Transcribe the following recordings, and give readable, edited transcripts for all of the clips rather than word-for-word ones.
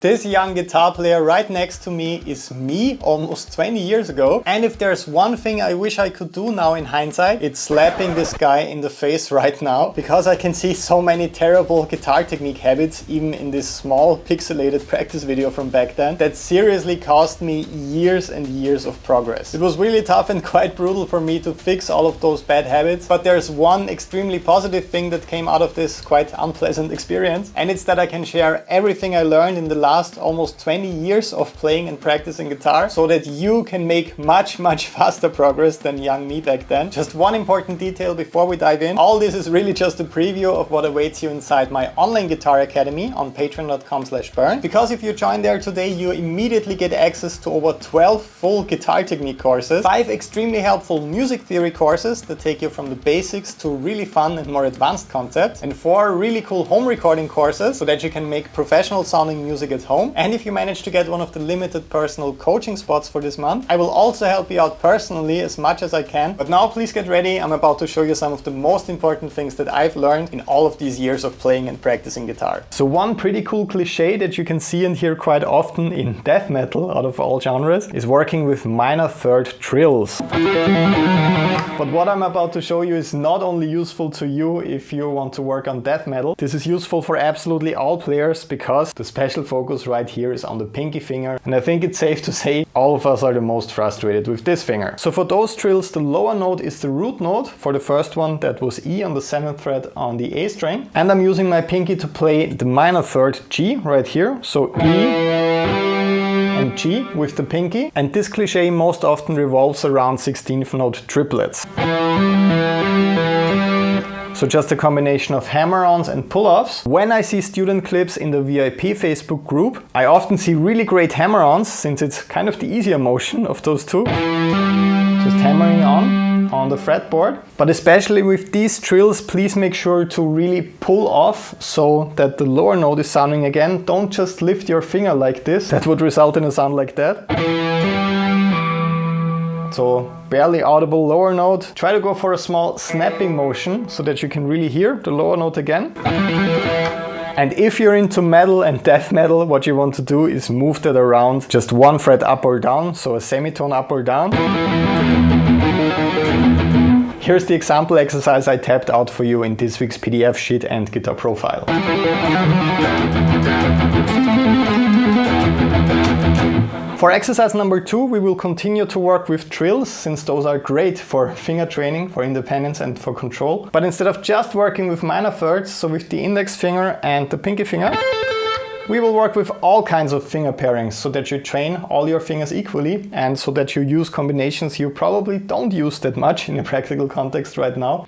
This young guitar player right next to me is me almost 20 years ago. And if there's one thing I wish I could do now in hindsight, it's slapping this guy in the face right now, because I can see so many terrible guitar technique habits even in this small pixelated practice video from back then that seriously cost me years and years of progress. It was really tough and quite brutal for me to fix all of those bad habits, but there's one extremely positive thing that came out of this quite unpleasant experience, and it's that I can share everything I learned in the last almost 20 years of playing and practicing guitar so that you can make much faster progress than young me back then. Just one important detail before we dive in. All this is really just a preview of what awaits you inside my online guitar academy on patreon.com/burn, because if you join there today, you immediately get access to over 12 full guitar technique courses, 5 extremely helpful music theory courses that take you from the basics to really fun and more advanced concepts, and 4 really cool home recording courses so that you can make professional sounding music at home. And if you manage to get one of the limited personal coaching spots for this month, I will also help you out personally as much as I can. But now please get ready, I'm about to show you some of the most important things that I've learned in all of these years of playing and practicing guitar. So one pretty cool cliche that you can see and hear quite often in death metal, out of all genres, is working with minor third trills. But what I'm about to show you is not only useful to you if you want to work on death metal. This is useful for absolutely all players, because the special focus right here is on the pinky finger, and I think it's safe to say all of us are the most frustrated with this finger. So for those trills, the lower note is the root note. For the first one, that was E on the 7th fret on the A string, and I'm using my pinky to play the minor third G right here. So E and G with the pinky, and this cliche most often revolves around 16th note triplets. So just a combination of hammer-ons and pull-offs. When I see student clips in the VIP Facebook group, I often see really great hammer-ons, since it's kind of the easier motion of those two. Just hammering on the fretboard. But especially with these trills, please make sure to really pull off so that the lower note is sounding again. Don't just lift your finger like this. That would result in a sound like that. So barely audible lower note. Try to go for a small snapping motion so that you can really hear the lower note again. And if you're into metal and death metal, what you want to do is move that around just 1 fret up or down, so a semitone up or down. Here's the example exercise I tapped out for you in this week's PDF sheet and guitar profile. For exercise number 2, we will continue to work with trills, since those are great for finger training, for independence and for control. But instead of just working with minor thirds, so with the index finger and the pinky finger, we will work with all kinds of finger pairings so that you train all your fingers equally, and so that you use combinations you probably don't use that much in a practical context right now.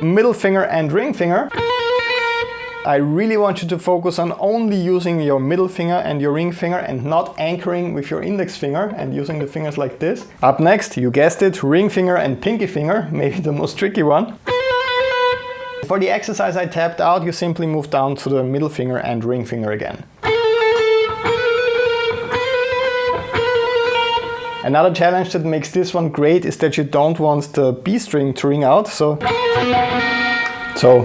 Middle finger and ring finger. I really want you to focus on only using your middle finger and your ring finger and not anchoring with your index finger and using the fingers like this. Up next, you guessed it, ring finger and pinky finger, maybe the most tricky one. For the exercise I tapped out, you simply move down to the middle finger and ring finger again. Another challenge that makes this one great is that you don't want the B string to ring out, so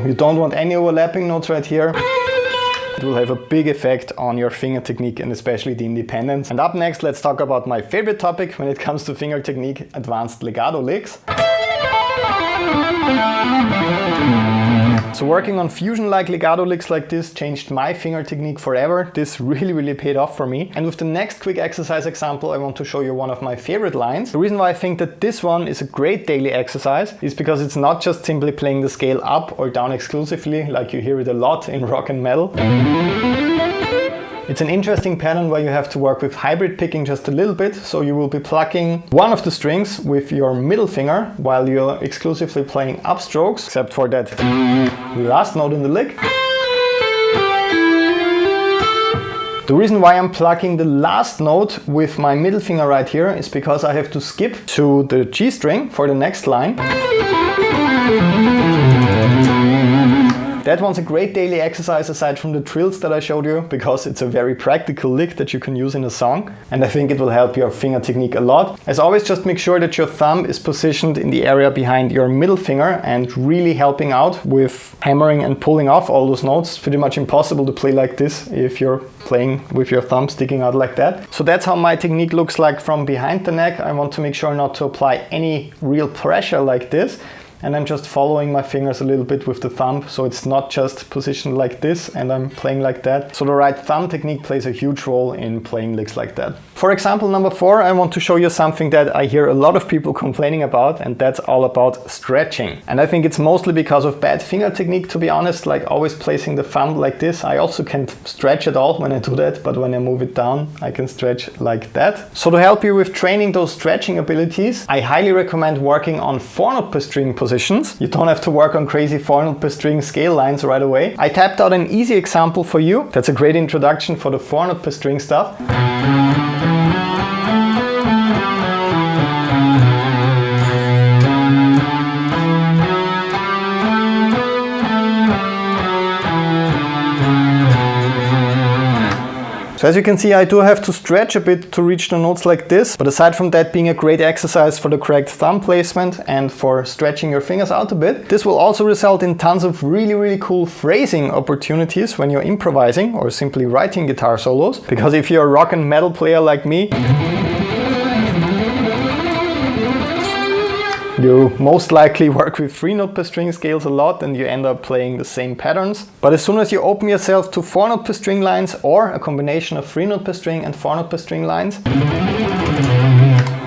you don't want any overlapping notes right here. It will have a big effect on your finger technique and especially the independence. And up next, let's talk about my favorite topic when it comes to finger technique, advanced legato licks. So working on fusion-like legato licks like this changed my finger technique forever. This really paid off for me. And with the next quick exercise example, I want to show you one of my favorite lines. The reason why I think that this one is a great daily exercise is because it's not just simply playing the scale up or down exclusively, like you hear it a lot in rock and metal. It's an interesting pattern where you have to work with hybrid picking just a little bit, so you will be plucking one of the strings with your middle finger while you're exclusively playing upstrokes, except for that last note in the lick. The reason why I'm plucking the last note with my middle finger right here is because I have to skip to the G string for the next line. That one's a great daily exercise aside from the drills that I showed you, because it's a very practical lick that you can use in a song, and I think it will help your finger technique a lot. As always, just make sure that your thumb is positioned in the area behind your middle finger and really helping out with hammering and pulling off all those notes. It's pretty much impossible to play like this if you're playing with your thumb sticking out like that. So that's how my technique looks like from behind the neck. I want to make sure not to apply any real pressure like this. And I'm just following my fingers a little bit with the thumb, so it's not just positioned like this and I'm playing like that. So the right thumb technique plays a huge role in playing licks like that. For example number 4, I want to show you something that I hear a lot of people complaining about, and that's all about stretching. And I think it's mostly because of bad finger technique, to be honest, like always placing the thumb like this. I also can't stretch at all when I do that, but when I move it down, I can stretch like that. So to help you with training those stretching abilities, I highly recommend working on 4-note per string positions. You don't have to work on crazy 4-note per string scale lines right away. I tapped out an easy example for you. That's a great introduction for the 4-note per string stuff. So as you can see, I do have to stretch a bit to reach the notes like this, but aside from that being a great exercise for the correct thumb placement and for stretching your fingers out a bit, this will also result in tons of really cool phrasing opportunities when you're improvising or simply writing guitar solos. Because if you're a rock and metal player like me, you most likely work with 3-note per string scales a lot and you end up playing the same patterns. But as soon as you open yourself to 4-note per string lines or a combination of 3-note per string and 4-note per string lines,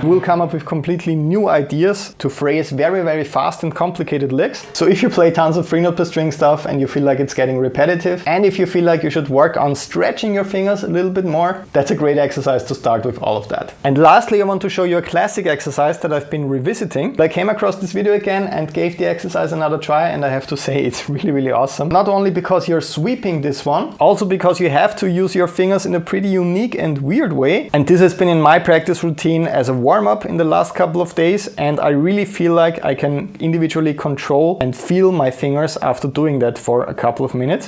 we'll come up with completely new ideas to phrase very fast and complicated licks. So if you play tons of 3-note per string stuff and you feel like it's getting repetitive, and if you feel like you should work on stretching your fingers a little bit more, that's a great exercise to start with all of that. And lastly, I want to show you a classic exercise that I've been revisiting. I came across this video again and gave the exercise another try, and I have to say it's really awesome. Not only because you're sweeping this one, also because you have to use your fingers in a pretty unique and weird way. And this has been in my practice routine as a warm-up in the last couple of days, and I really feel like I can individually control and feel my fingers after doing that for a couple of minutes.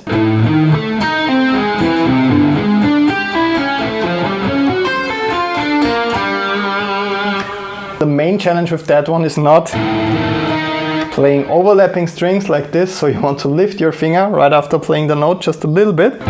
The main challenge with that one is not playing overlapping strings like this, so you want to lift your finger right after playing the note just a little bit.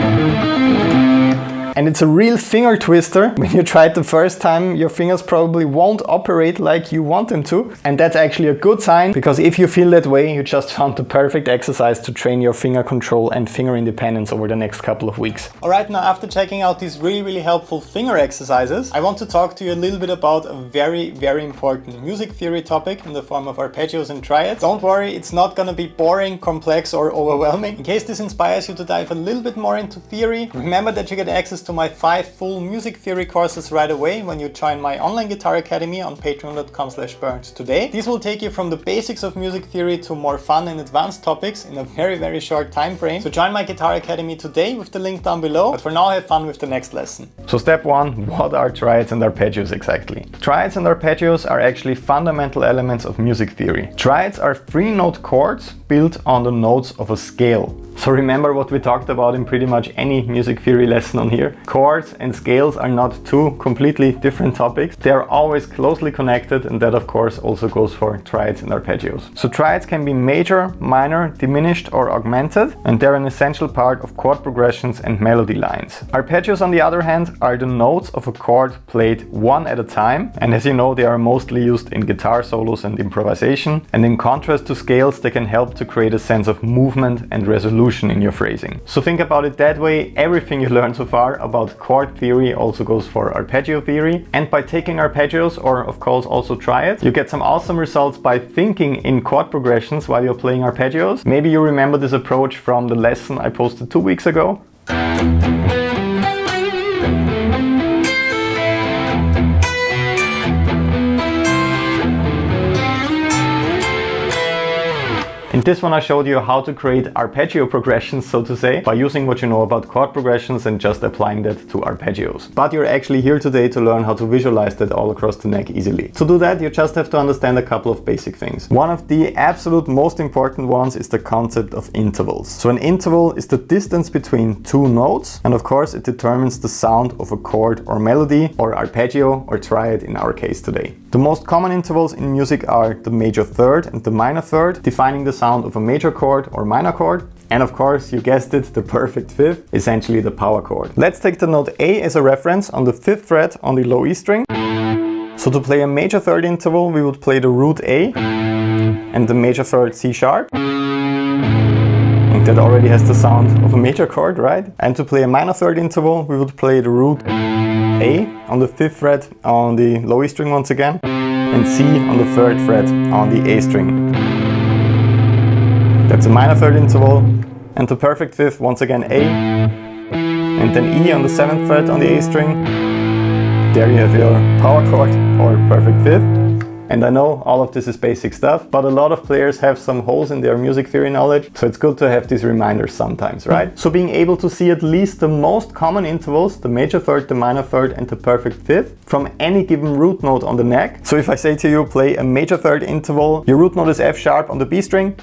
And it's a real finger twister. When you try it the first time, your fingers probably won't operate like you want them to. And that's actually a good sign, because if you feel that way, you just found the perfect exercise to train your finger control and finger independence over the next couple of weeks. Alright, now after checking out these really helpful finger exercises, I want to talk to you a little bit about a very important music theory topic in the form of arpeggios and triads. Don't worry, it's not gonna be boring, complex or overwhelming. In case this inspires you to dive a little bit more into theory, remember that you get access to my 5 full music theory courses right away when you join my online guitar academy on patreon.com/burnedtoday. These will take you from the basics of music theory to more fun and advanced topics in a very short time frame. So join my guitar academy today with the link down below. But for now, have fun with the next lesson. So step 1, what are triads and arpeggios exactly? Triads and arpeggios are actually fundamental elements of music theory. Triads are 3-note chords built on the notes of a scale. So remember what we talked about in pretty much any music theory lesson on here. Chords and scales are not two completely different topics. They are always closely connected, and that of course also goes for triads and arpeggios. So triads can be major, minor, diminished or augmented, and they're an essential part of chord progressions and melody lines. Arpeggios on the other hand are the notes of a chord played one at a time, and as you know, they are mostly used in guitar solos and improvisation, and in contrast to scales, they can help to create a sense of movement and resolution in your phrasing. So think about it that way. Everything you learned so far about chord theory also goes for arpeggio theory, and by taking arpeggios, or of course also triads, you get some awesome results by thinking in chord progressions while you're playing arpeggios. Maybe you remember this approach from the lesson I posted 2 weeks ago. In In this one I showed you how to create arpeggio progressions, so to say, by using what you know about chord progressions and just applying that to arpeggios. But you're actually here today to learn how to visualize that all across the neck easily. To do that, you just have to understand a couple of basic things. One of the absolute most important ones is the concept of intervals. So an interval is the distance between two notes, and of course it determines the sound of a chord or melody, or arpeggio or triad in our case today. The most common intervals in music are the major third and the minor third, defining the sound of a major chord or minor chord. And of course, you guessed it, the perfect fifth, essentially the power chord. Let's take the note A as a reference on the 5th fret on the low E string. So to play a major third interval, we would play the root A and the major third C sharp. And that already has the sound of a major chord, right? And to play a minor third interval, we would play the root A on the 5th fret on the low E string once again, and C on the 3rd fret on the A string. That's a minor third interval, and the perfect fifth once again A, and then E on the 7th fret on the A string. There you have your power chord or perfect fifth. And I know all of this is basic stuff, but a lot of players have some holes in their music theory knowledge, so it's good to have these reminders sometimes, right? So being able to see at least the most common intervals, the major third, the minor third and the perfect fifth, from any given root note on the neck. So if I say to you, play a major third interval, your root note is F sharp on the B string,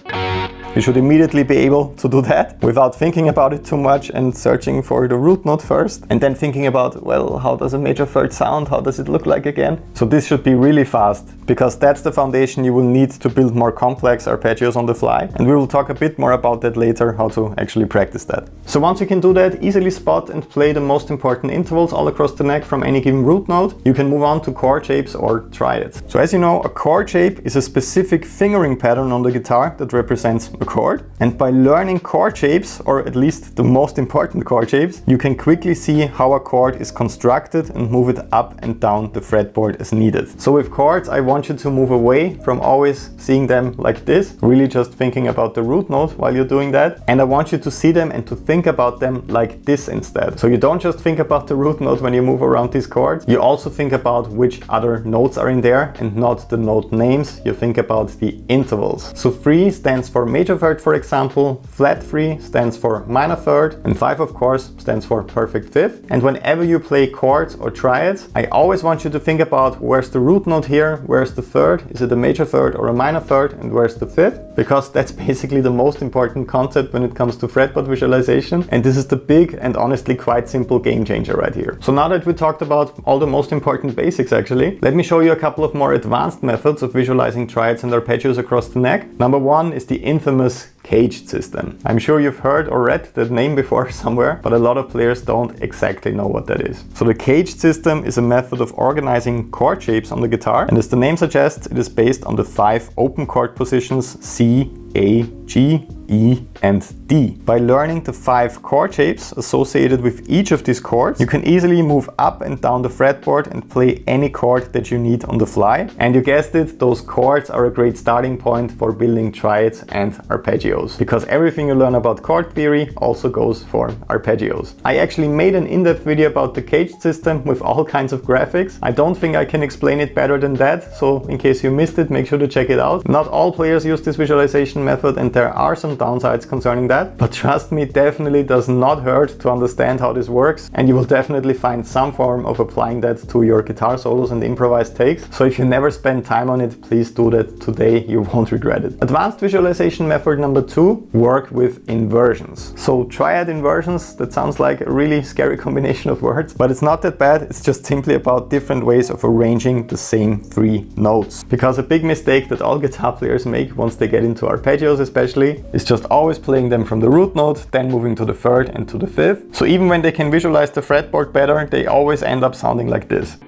you should immediately be able to do that without thinking about it too much and searching for the root note first, and then thinking about, well, how does a major third sound? How does it look like again? So this should be really fast, because that's the foundation you will need to build more complex arpeggios on the fly. And we will talk a bit more about that later, how to actually practice that. So once you can do that, easily spot and play the most important intervals all across the neck from any given root note, you can move on to chord shapes or triads. So as you know, a chord shape is a specific fingering pattern on the guitar that represents a chord, and by learning chord shapes, or at least the most important chord shapes, you can quickly see how a chord is constructed and move it up and down the fretboard as needed. So with chords, I want you to move away from always seeing them like this, really just thinking about the root note while you're doing that, and I want you to see them and to think about them like this instead. So you don't just think about the root note when you move around these chords, you also think about which other notes are in there and not the note names, you think about the intervals. So 3 stands for major third, for example, flat 3 stands for minor third, and 5 of course stands for perfect fifth. And whenever you play chords or triads, I always want you to think about where's the root note here, where's the third, is it a major third or a minor third, and where's the fifth, because that's basically the most important concept when it comes to fretboard visualization, and this is the big and honestly quite simple game changer right here. So now that we talked about all the most important basics actually, let me show you a couple of more advanced methods of visualizing triads and arpeggios across the neck. Number 1 is the infamous caged system. I'm sure you've heard or read that name before somewhere, but a lot of players don't exactly know what that is. So the caged system is a method of organizing chord shapes on the guitar, and as the name suggests, it is based on the 5 open chord positions C, A, G, E and D. By learning the 5 chord shapes associated with each of these chords, you can easily move up and down the fretboard and play any chord that you need on the fly. And you guessed it, those chords are a great starting point for building triads and arpeggios, because everything you learn about chord theory also goes for arpeggios. I actually made an in-depth video about the caged system with all kinds of graphics. I don't think I can explain it better than that, so in case you missed it, make sure to check it out. Not all players use this visualization method, and there are some downsides concerning that, but trust me, it definitely does not hurt to understand how this works, and you will definitely find some form of applying that to your guitar solos and improvised takes. So if you never spend time on it, please do that today, you won't regret it. Advanced visualization method number 2, work with inversions. So triad inversions, that sounds like a really scary combination of words, but it's not that bad, it's just simply about different ways of arranging the same 3 notes. Because a big mistake that all guitar players make once they get into arpeggios especially, is just always playing them from the root note, then moving to the 3rd and to the 5th. So even when they can visualize the fretboard better, they always end up sounding like this.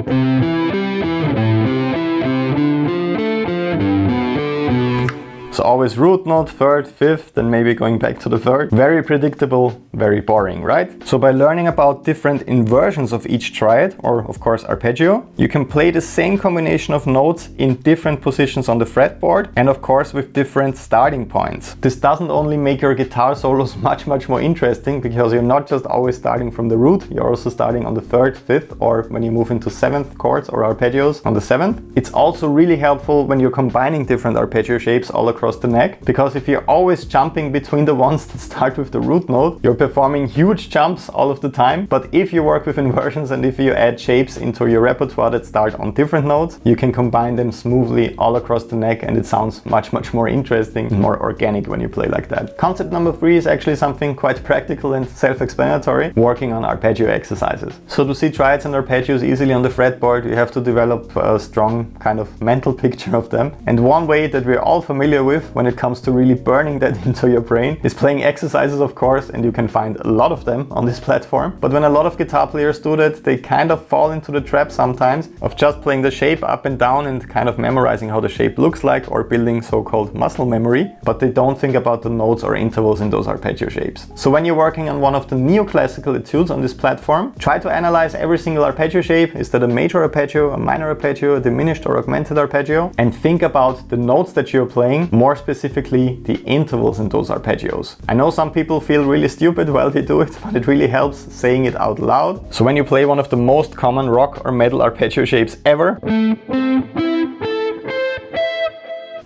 So always root note, 3rd, 5th, then maybe going back to the 3rd. Very predictable, very boring, right? So by learning about different inversions of each triad, or of course arpeggio, you can play the same combination of notes in different positions on the fretboard, and of course with different starting points. This doesn't only make your guitar solos much more interesting, because you're not just always starting from the root, you're also starting on the 3rd, 5th, or when you move into 7th chords or arpeggios on the 7th. It's also really helpful when you're combining different arpeggio shapes all across across the neck, because if you're always jumping between the ones that start with the root note, you're performing huge jumps all of the time. But if you work with inversions and if you add shapes into your repertoire that start on different notes, you can combine them smoothly all across the neck, and it sounds much more interesting and more organic when you play like that. Concept number 3 is actually something quite practical and self-explanatory, working on arpeggio exercises. So to see triads and arpeggios easily on the fretboard, you have to develop a strong kind of mental picture of them. And one way that we're all familiar with when it comes to really burning that into your brain is playing exercises, of course, and you can find a lot of them on this platform. But when a lot of guitar players do that, they kind of fall into the trap sometimes of just playing the shape up and down and kind of memorizing how the shape looks like, or building so-called muscle memory, but they don't think about the notes or intervals in those arpeggio shapes. So when you're working on one of the neoclassical etudes on this platform, try to analyze every single arpeggio shape. Is that a major arpeggio, a minor arpeggio, a diminished or augmented arpeggio? And think about the notes that you're playing, more specifically the intervals in those arpeggios. I know some people feel really stupid while they do it, but it really helps saying it out loud. So when you play one of the most common rock or metal arpeggio shapes ever,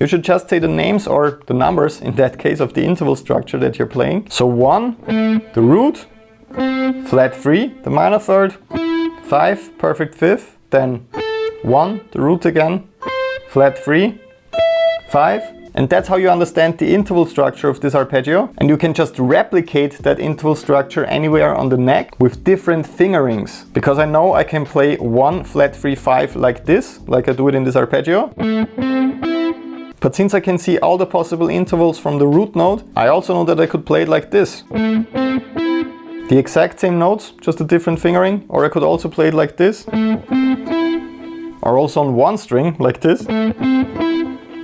you should just say the names or the numbers, in that case, of the interval structure that you're playing. So 1, the root, flat 3, the minor third, 5, perfect fifth, then 1, the root again, flat 3, 5. And that's how you understand the interval structure of this arpeggio. And you can just replicate that interval structure anywhere on the neck with different fingerings. Because I know I can play 1, flat 3, 5 like this, like I do it in this arpeggio. But since I can see all the possible intervals from the root note, I also know that I could play it like this. The exact same notes, just a different fingering. Or I could also play it like this. Or also on one string, like this.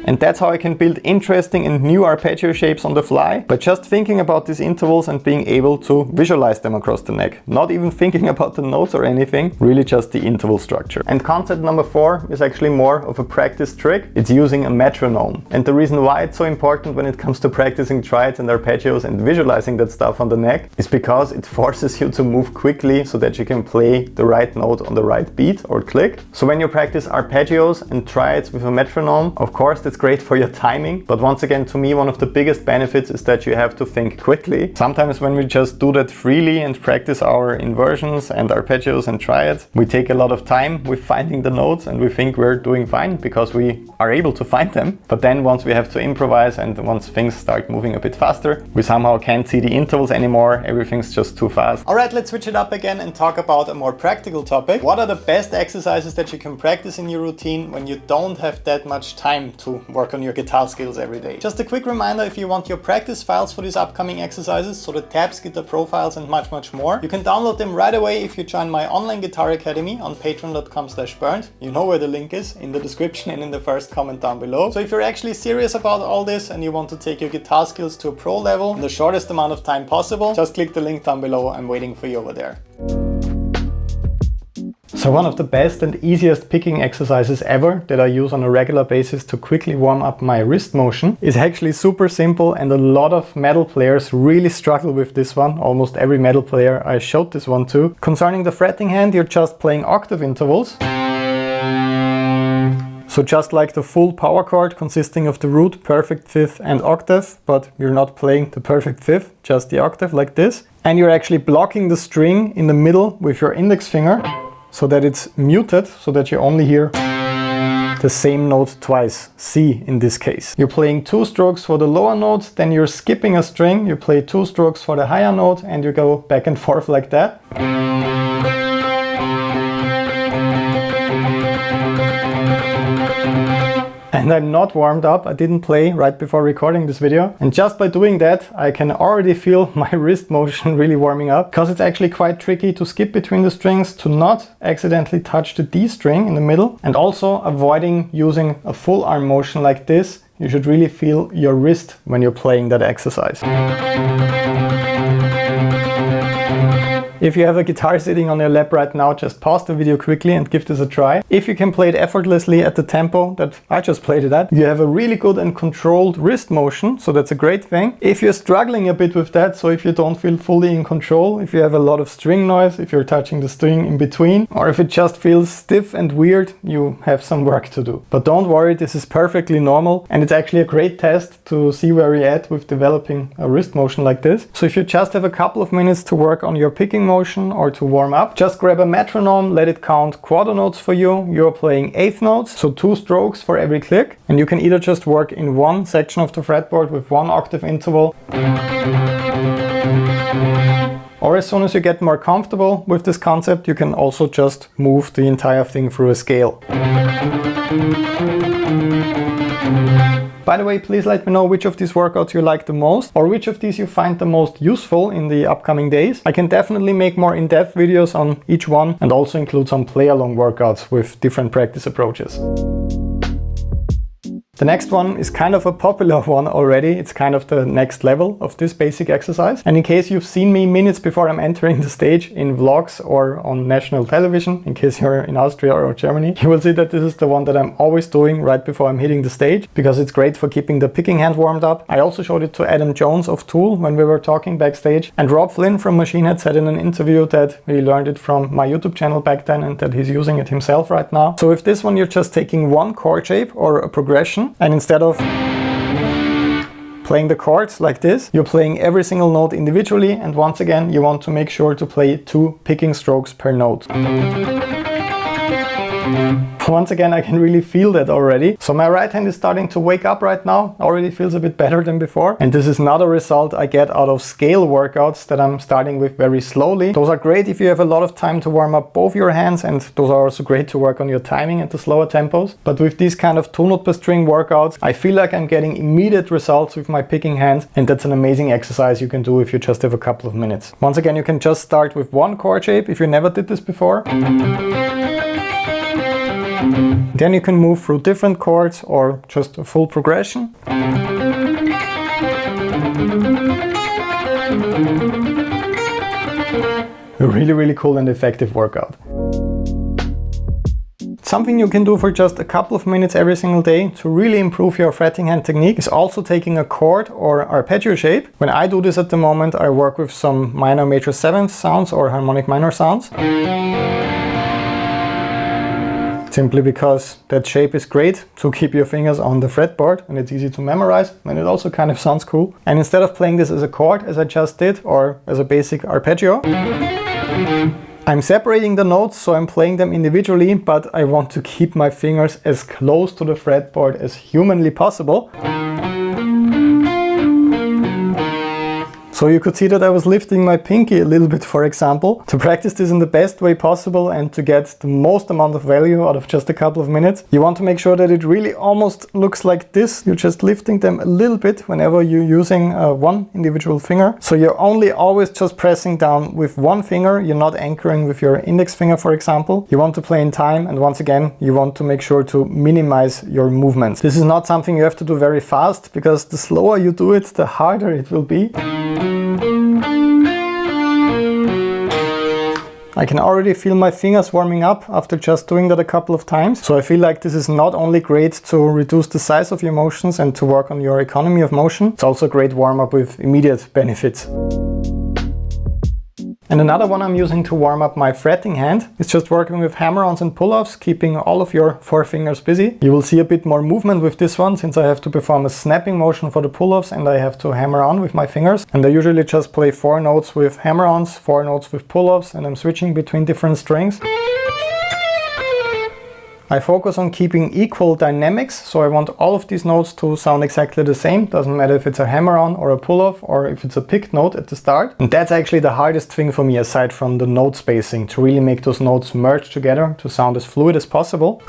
And that's how I can build interesting and new arpeggio shapes on the fly, by just thinking about these intervals and being able to visualize them across the neck. Not even thinking about the notes or anything, really just the interval structure. And concept number 4 is actually more of a practice trick. It's using a metronome. And the reason why it's so important when it comes to practicing triads and arpeggios and visualizing that stuff on the neck is because it forces you to move quickly so that you can play the right note on the right beat or click. So when you practice arpeggios and triads with a metronome, of course, it's great for your timing, but once again, to me, one of the biggest benefits is that you have to think quickly. Sometimes when we just do that freely and practice our inversions and arpeggios and triads, we take a lot of time with finding the notes and we think we're doing fine because we are able to find them. But then once we have to improvise and once things start moving a bit faster, we somehow can't see the intervals anymore. Everything's just too fast. All right, let's switch it up again and talk about a more practical topic. What are the best exercises that you can practice in your routine when you don't have that much time to work on your guitar skills every day? Just a quick reminder, if you want your practice files for these upcoming exercises, so the tabs, guitar profiles and much more, you can download them right away if you join my online guitar academy on patreon.com/bernd. You know where the link is, in the description and in the first comment down below. So if you're actually serious about all this and you want to take your guitar skills to a pro level in the shortest amount of time possible, just click the link down below. I'm waiting for you over there. So one of the best and easiest picking exercises ever that I use on a regular basis to quickly warm up my wrist motion is actually super simple, and a lot of metal players really struggle with this one. Almost every metal player I showed this one to. Concerning the fretting hand, you're just playing octave intervals. So just like the full power chord consisting of the root, perfect fifth and octave, but you're not playing the perfect fifth, just the octave like this. And you're actually blocking the string in the middle with your index finger, so that it's muted, so that you only hear the same note twice, C in this case. You're playing 2 strokes for the lower note, then you're skipping a string, you play 2 strokes for the higher note, and you go back and forth like that. And I'm not warmed up, I didn't play right before recording this video. And just by doing that, I can already feel my wrist motion really warming up, because it's actually quite tricky to skip between the strings, to not accidentally touch the D string in the middle, and also avoiding using a full arm motion like this. You should really feel your wrist when you're playing that exercise. If you have a guitar sitting on your lap right now, just pause the video quickly and give this a try. If you can play it effortlessly at the tempo that I just played it at, you have a really good and controlled wrist motion, so that's a great thing. If you're struggling a bit with that, so if you don't feel fully in control, if you have a lot of string noise, if you're touching the string in between, or if it just feels stiff and weird, you have some work to do. But don't worry, this is perfectly normal, and it's actually a great test to see where you're at with developing a wrist motion like this. So if you just have a couple of minutes to work on your picking motion or to warm up, just grab a metronome, let it count quarter notes for you. You're playing eighth notes, so 2 strokes for every click, and you can either just work in one section of the fretboard with 1 octave interval, or as soon as you get more comfortable with this concept, you can also just move the entire thing through a scale. By the way, please let me know which of these workouts you like the most, or which of these you find the most useful in the upcoming days. I can definitely make more in-depth videos on each one and also include some play-along workouts with different practice approaches. The next one is kind of a popular one already. It's kind of the next level of this basic exercise. And in case you've seen me minutes before I'm entering the stage in vlogs or on national television, in case you're in Austria or Germany, you will see that this is the one that I'm always doing right before I'm hitting the stage, because it's great for keeping the picking hand warmed up. I also showed it to Adam Jones of Tool when we were talking backstage. And Rob Flynn from Machine Head said in an interview that he learned it from my YouTube channel back then and that he's using it himself right now. So with this one, you're just taking one chord shape or a progression, and instead of playing the chords like this, you're playing every single note individually, and once again you want to make sure to play 2 picking strokes per note. Once again, I can really feel that already. So my right hand is starting to wake up right now, already feels a bit better than before. And this is another result I get out of scale workouts that I'm starting with very slowly. Those are great if you have a lot of time to warm up both your hands, and those are also great to work on your timing at the slower tempos. But with these kind of 2 note per string workouts, I feel like I'm getting immediate results with my picking hand, and that's an amazing exercise you can do if you just have a couple of minutes. Once again, you can just start with 1 chord shape if you never did this before. Then you can move through different chords or just a full progression. A really cool and effective workout. Something you can do for just a couple of minutes every single day to really improve your fretting hand technique is also taking a chord or arpeggio shape. When I do this at the moment, I work with some minor major 7th sounds or harmonic minor sounds. Simply because that shape is great to keep your fingers on the fretboard and it's easy to memorize, and it also kind of sounds cool. And instead of playing this as a chord as I just did, or as a basic arpeggio, I'm separating the notes, so I'm playing them individually, but I want to keep my fingers as close to the fretboard as humanly possible. So you could see that I was lifting my pinky a little bit, for example. To practice this in the best way possible and to get the most amount of value out of just a couple of minutes, you want to make sure that it really almost looks like this. You're just lifting them a little bit whenever you're using one individual finger. So you're only always just pressing down with one finger. You're not anchoring with your index finger, for example. You want to play in time, and once again, you want to make sure to minimize your movements. This is not something you have to do very fast, because the slower you do it, the harder it will be. I can already feel my fingers warming up after just doing that a couple of times. So I feel like this is not only great to reduce the size of your motions and to work on your economy of motion, it's also a great warm-up with immediate benefits. And another one I'm using to warm up my fretting hand is just working with hammer-ons and pull-offs, keeping all of your 4 fingers busy. You will see a bit more movement with this one, since I have to perform a snapping motion for the pull-offs and I have to hammer on with my fingers. And I usually just play 4 notes with hammer-ons, 4 notes with pull-offs, and I'm switching between different strings. I focus on keeping equal dynamics, so I want all of these notes to sound exactly the same. Doesn't matter if it's a hammer-on or a pull-off or if it's a picked note at the start. And that's actually the hardest thing for me, aside from the note spacing, to really make those notes merge together to sound as fluid as possible.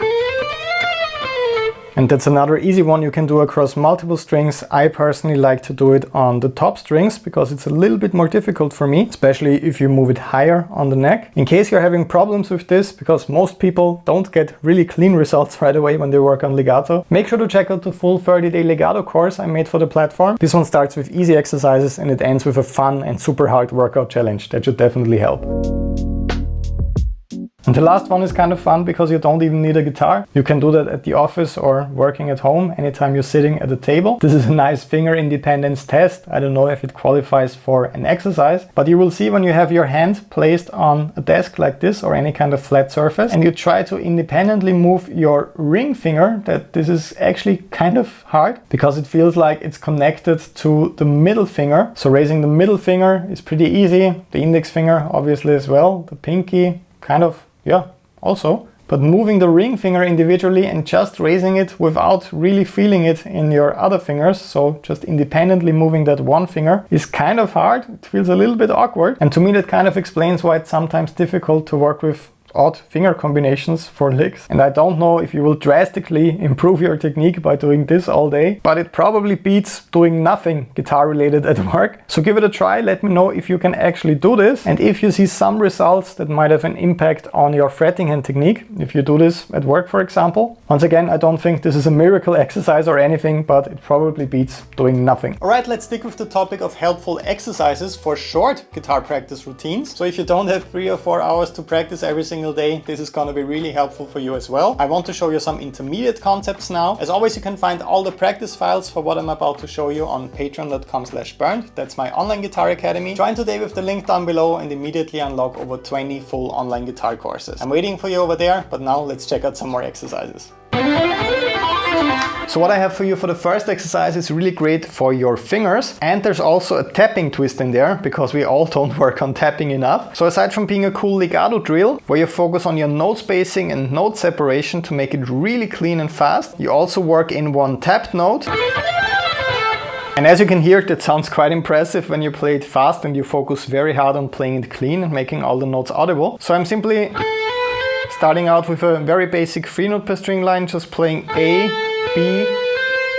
And that's another easy one you can do across multiple strings. I personally like to do it on the top strings because it's a little bit more difficult for me, especially if you move it higher on the neck. In case you're having problems with this, because most people don't get really clean results right away when they work on legato, make sure to check out the full 30-day legato course I made for the platform. This one starts with easy exercises and it ends with a fun and super hard workout challenge. That should definitely help. And the last one is kind of fun because you don't even need a guitar. You can do that at the office or working at home anytime you're sitting at a table. This is a nice finger independence test. I don't know if it qualifies for an exercise, but you will see when you have your hand placed on a desk like this or any kind of flat surface and you try to independently move your ring finger, that this is actually kind of hard because it feels like it's connected to the middle finger. So raising the middle finger is pretty easy. The index finger obviously as well. The pinky kind of, yeah, also. But moving the ring finger individually and just raising it without really feeling it in your other fingers, so just independently moving that one finger, is kind of hard. It feels a little bit awkward. And to me that kind of explains why it's sometimes difficult to work with odd finger combinations for licks. And I don't know if you will drastically improve your technique by doing this all day, but it probably beats doing nothing guitar related at work. So give it a try, let me know if you can actually do this and if you see some results that might have an impact on your fretting hand technique, if you do this at work for example. Once again, I don't think this is a miracle exercise or anything, but it probably beats doing nothing. Alright, let's stick with the topic of helpful exercises for short guitar practice routines. So if you don't have 3 or 4 hours to practice every single day, this is going to be really helpful for you as well. I want to show you some intermediate concepts now. As always, you can find all the practice files for what I'm about to show you on patreon.com/bernd. That's my online guitar academy. Join today with the link down below and immediately unlock over 20 full online guitar courses. I'm waiting for you over there, but now let's check out some more exercises. So what I have for you for the first exercise is really great for your fingers, and there's also a tapping twist in there because we all don't work on tapping enough. So aside from being a cool legato drill where you focus on your note spacing and note separation to make it really clean and fast, you also work in one tapped note. And as you can hear, that sounds quite impressive when you play it fast and you focus very hard on playing it clean and making all the notes audible. So I'm simply starting out with a very basic 3-note per string line, just playing A, B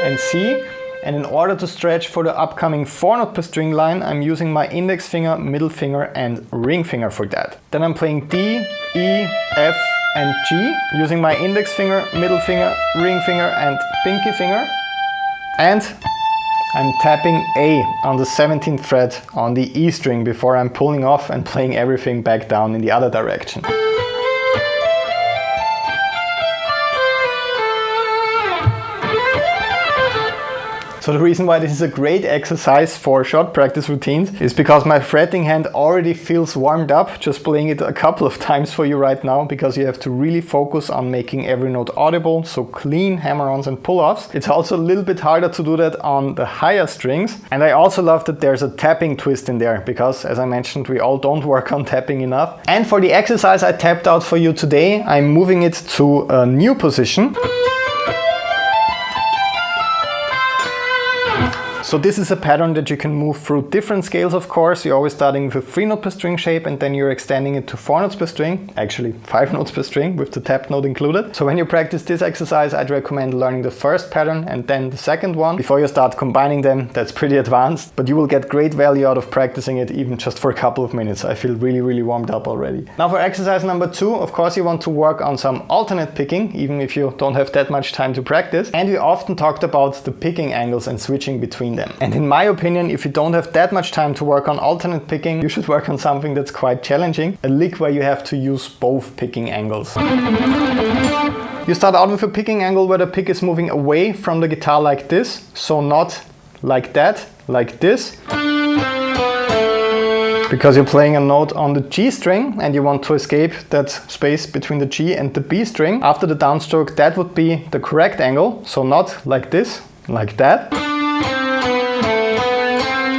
and C. And in order to stretch for the upcoming 4-note per string line, I'm using my index finger, middle finger and ring finger for that. Then I'm playing D, E, F and G, using my index finger, middle finger, ring finger and pinky finger. And I'm tapping A on the 17th fret on the E string before I'm pulling off and playing everything back down in the other direction. So the reason why this is a great exercise for short practice routines is because my fretting hand already feels warmed up just playing it a couple of times for you right now, because you have to really focus on making every note audible, so clean hammer-ons and pull-offs. It's also a little bit harder to do that on the higher strings. And I also love that there's a tapping twist in there because, as I mentioned, we all don't work on tapping enough. And for the exercise I tapped out for you today, I'm moving it to a new position. So this is a pattern that you can move through different scales, of course. You're always starting with a 3-note per string shape and then you're extending it to 4 notes per string, actually 5 notes per string with the tapped note included. So when you practice this exercise, I'd recommend learning the first pattern and then the second one before you start combining them. That's pretty advanced, but you will get great value out of practicing it even just for a couple of minutes. I feel really warmed up already. Now for exercise number 2, of course you want to work on some alternate picking, even if you don't have that much time to practice. And we often talked about the picking angles and switching between them. And in my opinion, if you don't have that much time to work on alternate picking, you should work on something that's quite challenging, a lick where you have to use both picking angles. You start out with a picking angle where the pick is moving away from the guitar like this, so not like that, like this. Because you're playing a note on the G string and you want to escape that space between the G and the B string. After the downstroke, that would be the correct angle, so not like this, like that.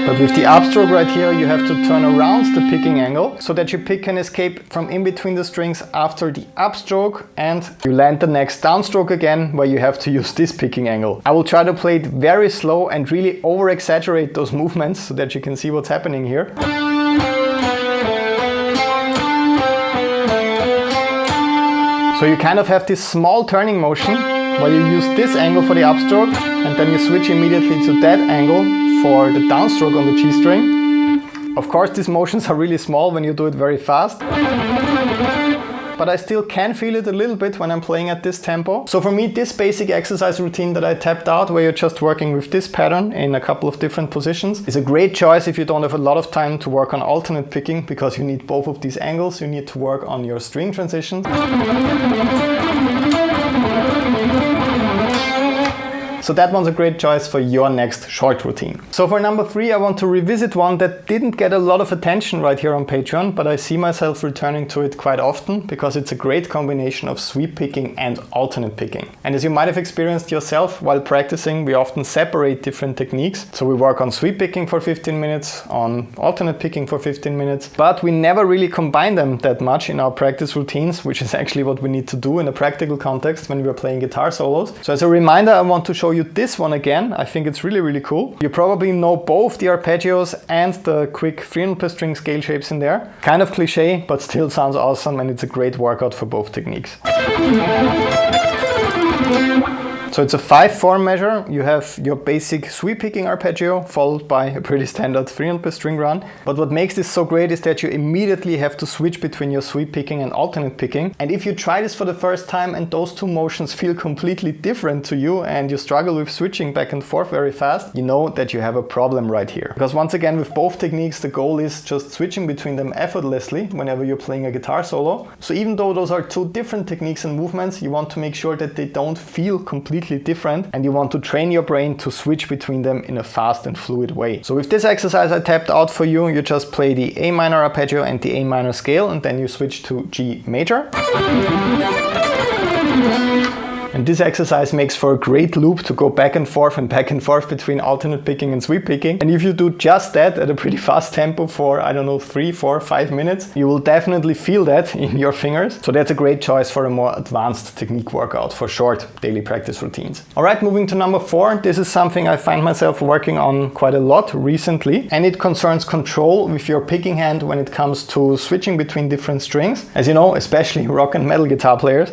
But with the upstroke right here, you have to turn around the picking angle so that your pick can escape from in between the strings after the upstroke, and you land the next downstroke again where you have to use this picking angle. I will try to play it very slow and really over exaggerate those movements so that you can see what's happening here. So you kind of have this small turning motion while you use this angle for the upstroke, and then you switch immediately to that angle for the downstroke on the G string. Of course, these motions are really small when you do it very fast, but I still can feel it a little bit when I'm playing at this tempo. So for me, this basic exercise routine that I tapped out, where you're just working with this pattern in a couple of different positions, is a great choice if you don't have a lot of time to work on alternate picking, because you need both of these angles. You need to work on your string transitions. So that one's a great choice for your next short routine. So for number 3, I want to revisit one that didn't get a lot of attention right here on Patreon, but I see myself returning to it quite often because it's a great combination of sweep picking and alternate picking. And as you might have experienced yourself while practicing, we often separate different techniques. So we work on sweep picking for 15 minutes, on alternate picking for 15 minutes, but we never really combine them that much in our practice routines, which is actually what we need to do in a practical context when we're playing guitar solos. So as a reminder, I want to show you this one again. I think it's really, really cool. You probably know both the arpeggios and the quick 3/0 per string scale shapes in there. Kind of cliche, but still sounds awesome, and it's a great workout for both techniques. So it's a 5/4 measure. You have your basic sweep picking arpeggio followed by a pretty standard 3/0 per string run. But what makes this so great is that you immediately have to switch between your sweep picking and alternate picking. And if you try this for the first time and those two motions feel completely different to you and you struggle with switching back and forth very fast, you know that you have a problem right here. Because once again, with both techniques, the goal is just switching between them effortlessly whenever you're playing a guitar solo. So even though those are two different techniques and movements, you want to make sure that they don't feel completely different, and you want to train your brain to switch between them in a fast and fluid way. So with this exercise I tapped out for you, you just play the A minor arpeggio and the A minor scale, and then you switch to G major. And this exercise makes for a great loop to go back and forth between alternate picking and sweep picking. And if you do just that at a pretty fast tempo for, I don't know, 3, 4, 5 minutes, you will definitely feel that in your fingers. So that's a great choice for a more advanced technique workout for short daily practice routines. All right, moving to number 4. This is something I find myself working on quite a lot recently, and it concerns control with your picking hand when it comes to switching between different strings. As you know, especially rock and metal guitar players,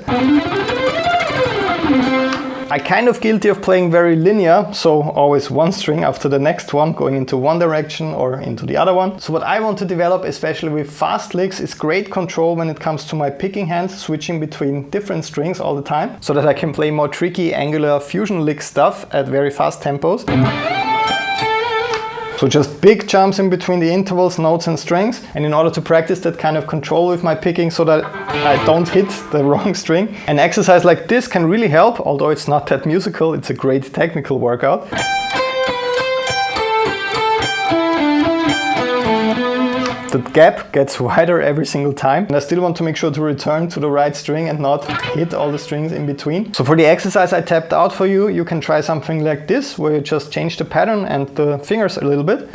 I'm kind of guilty of playing very linear, so always one string after the next one, going into one direction or into the other one. So what I want to develop, especially with fast licks, is great control when it comes to my picking hand, switching between different strings all the time, so that I can play more tricky angular fusion lick stuff at very fast tempos. So just big jumps in between the intervals, notes and strings. And in order to practice that kind of control with my picking so that I don't hit the wrong string, an exercise like this can really help. Although it's not that musical, it's a great technical workout. The gap gets wider every single time, and I still want to make sure to return to the right string and not hit all the strings in between. So for the exercise I tapped out for you, you can try something like this, where you just change the pattern and the fingers a little bit.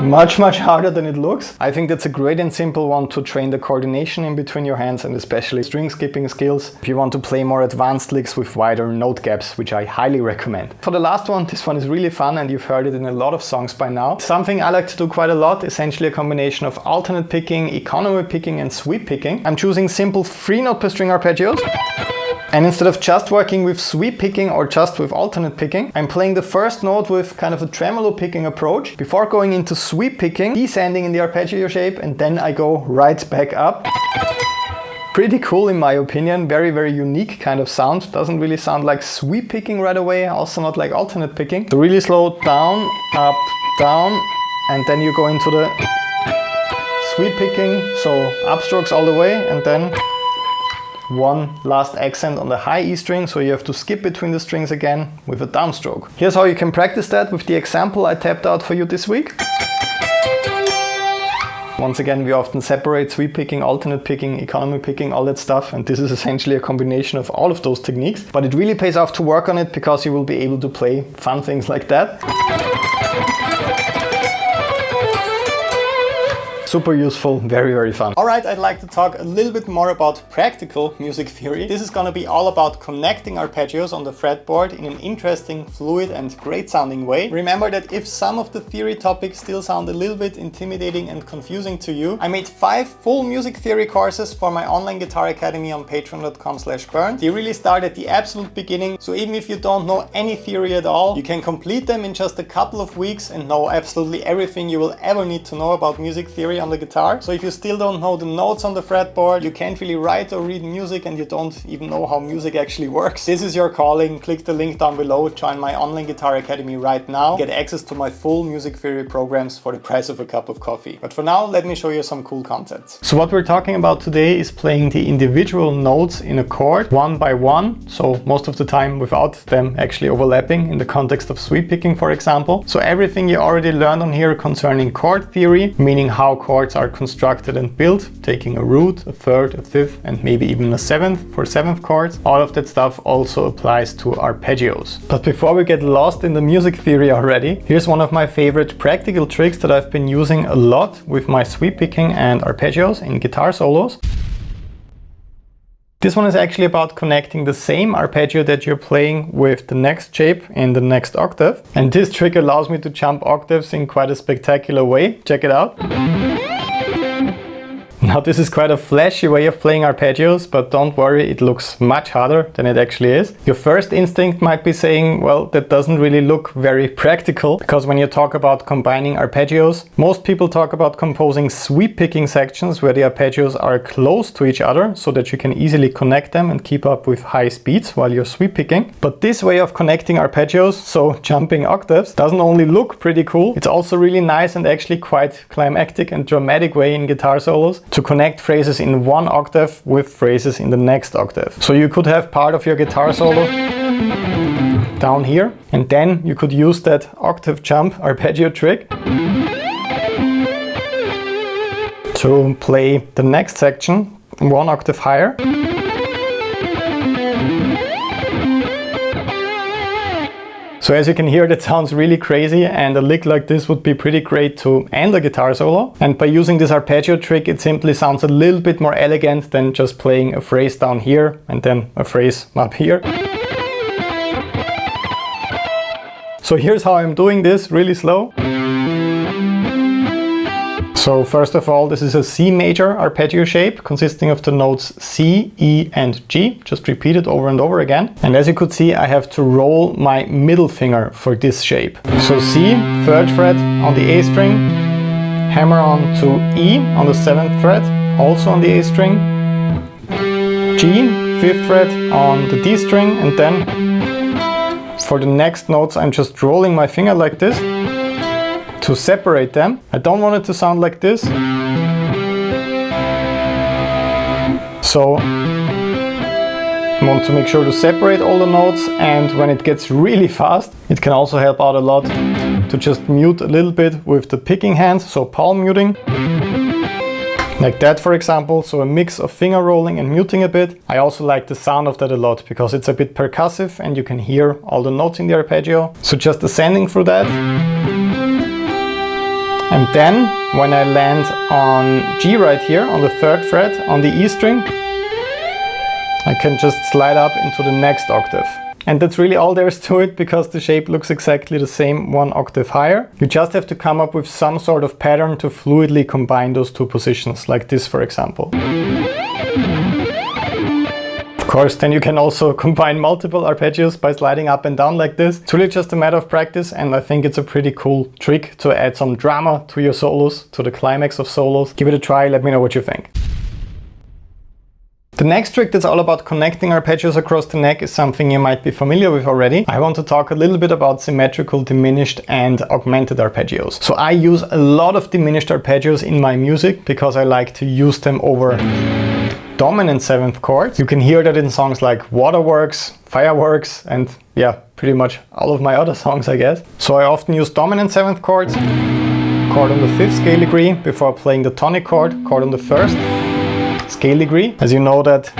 Much harder than it looks. I think that's a great and simple one to train the coordination in between your hands, and especially string skipping skills if you want to play more advanced licks with wider note gaps, which I highly recommend. For the last one, this one is really fun and you've heard it in a lot of songs by now. Something I like to do quite a lot, essentially a combination of alternate picking, economy picking and sweep picking. I'm choosing simple 3/0 per string arpeggios. And instead of just working with sweep picking or just with alternate picking, I'm playing the first note with kind of a tremolo picking approach before going into sweep picking, descending in the arpeggio shape, and then I go right back up. Pretty cool in my opinion, very unique kind of sound. Doesn't really sound like sweep picking right away, also not like alternate picking. So really slow down, up, down, and then you go into the sweep picking, so upstrokes all the way, and then one last accent on the high E string, so you have to skip between the strings again with a downstroke. Here's how you can practice that with the example I tapped out for you this week. Once again, we often separate sweep picking, alternate picking, economy picking, all that stuff, and this is essentially a combination of all of those techniques. But it really pays off to work on it, because you will be able to play fun things like that. super useful, very fun. Alright, I'd like to talk a little bit more about practical music theory. This is gonna be all about connecting arpeggios on the fretboard in an interesting, fluid and great sounding way. Remember that if some of the theory topics still sound a little bit intimidating and confusing to you, I made 5 full music theory courses for my online guitar academy on patreon.com/burn. They really start at the absolute beginning, so even if you don't know any theory at all, you can complete them in just a couple of weeks and know absolutely everything you will ever need to know about music theory on the guitar. So if you still don't know the notes on the fretboard, you can't really write or read music, and you don't even know how music actually works, this is your calling. Click the link down below, join my online guitar academy right now, get access to my full music theory programs for the price of a cup of coffee. But for now, let me show you some cool concepts. So what we're talking about today is playing the individual notes in a chord one by one, so most of the time without them actually overlapping in the context of sweep picking, for example. So everything you already learned on here concerning chord theory, meaning how chords are constructed and built, taking a root, a third, a fifth, and maybe even a seventh for seventh chords, all of that stuff also applies to arpeggios. But before we get lost in the music theory already, here's one of my favorite practical tricks that I've been using a lot with my sweep picking and arpeggios in guitar solos. This one is actually about connecting the same arpeggio that you're playing with the next shape in the next octave. And this trick allows me to jump octaves in quite a spectacular way. Check it out. Now this is quite a flashy way of playing arpeggios, but don't worry, it looks much harder than it actually is. Your first instinct might be saying, well, that doesn't really look very practical, because when you talk about combining arpeggios, most people talk about composing sweep picking sections where the arpeggios are close to each other so that you can easily connect them and keep up with high speeds while you're sweep picking. But this way of connecting arpeggios, so jumping octaves, doesn't only look pretty cool, it's also really nice and actually quite climactic and dramatic way in guitar solos to connect phrases in one octave with phrases in the next octave. So you could have part of your guitar solo down here, and then you could use that octave jump arpeggio trick to play the next section one octave higher. So as you can hear, that sounds really crazy, and a lick like this would be pretty great to end a guitar solo. And by using this arpeggio trick, it simply sounds a little bit more elegant than just playing a phrase down here and then a phrase up here. So here's how I'm doing this really slow. So first of all, this is a C major arpeggio shape consisting of the notes C, E and G, just repeated over and over again. And as you could see, I have to roll my middle finger for this shape. So C, 3rd fret on the A string, hammer on to E on the 7th fret, also on the A string, G, 5th fret on the D string, and then for the next notes I'm just rolling my finger like this to separate them. I don't want it to sound like this. So I want to make sure to separate all the notes, and when it gets really fast, it can also help out a lot to just mute a little bit with the picking hand, so palm muting. Like that, for example, so a mix of finger rolling and muting a bit. I also like the sound of that a lot because it's a bit percussive and you can hear all the notes in the arpeggio. So just ascending through that. And then, when I land on G right here, on the 3rd fret, on the E string, I can just slide up into the next octave. And that's really all there is to it, because the shape looks exactly the same one octave higher. You just have to come up with some sort of pattern to fluidly combine those two positions, like this for example. Of course, then you can also combine multiple arpeggios by sliding up and down like this. It's really just a matter of practice, and I think it's a pretty cool trick to add some drama to your solos, to the climax of solos. Give it a try, let me know what you think. The next trick that's all about connecting arpeggios across the neck is something you might be familiar with already. I want to talk a little bit about symmetrical, diminished and augmented arpeggios. So I use a lot of diminished arpeggios in my music because I like to use them over dominant 7th chords. You can hear that in songs like Waterworks, Fireworks, and yeah, pretty much all of my other songs, I guess. So I often use dominant 7th chords, chord on the 5th scale degree before playing the tonic chord on the 1st scale degree. As you know, that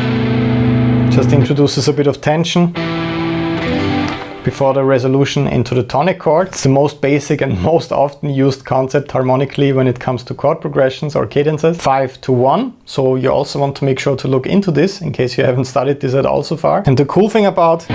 just introduces a bit of tension. before the resolution into the tonic chord. It's the most basic and most often used concept harmonically when it comes to chord progressions or cadences. 5 to 1. So you also want to make sure to look into this in case you haven't studied this at all so far. And the cool thing about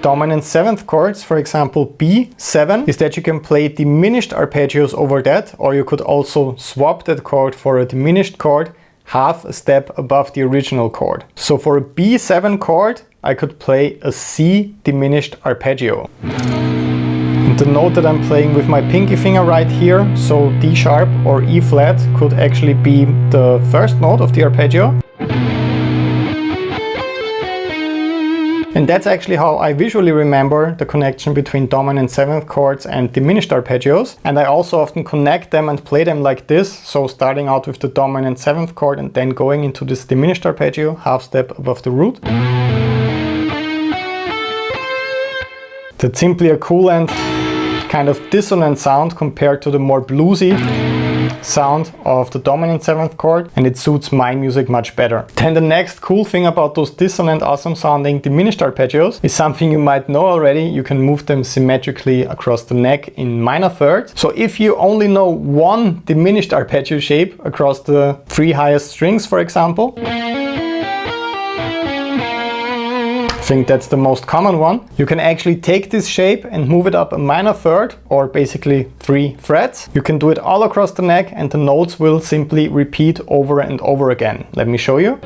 dominant 7th chords, for example B7, is that you can play diminished arpeggios over that, or you could also swap that chord for a diminished chord half a step above the original chord. So for a B7 chord, I could play a C diminished arpeggio. And the note that I'm playing with my pinky finger right here, so D sharp or E flat, could actually be the first note of the arpeggio. And that's actually how I visually remember the connection between dominant 7th chords and diminished arpeggios. And I also often connect them and play them like this. So starting out with the dominant 7th chord and then going into this diminished arpeggio, half step above the root. That's simply a cool and kind of dissonant sound compared to the more bluesy sound of the dominant 7th chord, and it suits my music much better. Then the next cool thing about those dissonant, awesome sounding diminished arpeggios is something you might know already. You can move them symmetrically across the neck in minor thirds. So if you only know one diminished arpeggio shape across the 3 highest strings, for example, I think that's the most common one. You can actually take this shape and move it up a minor third, or basically 3 frets. You can do it all across the neck and the notes will simply repeat over and over again. Let me show you.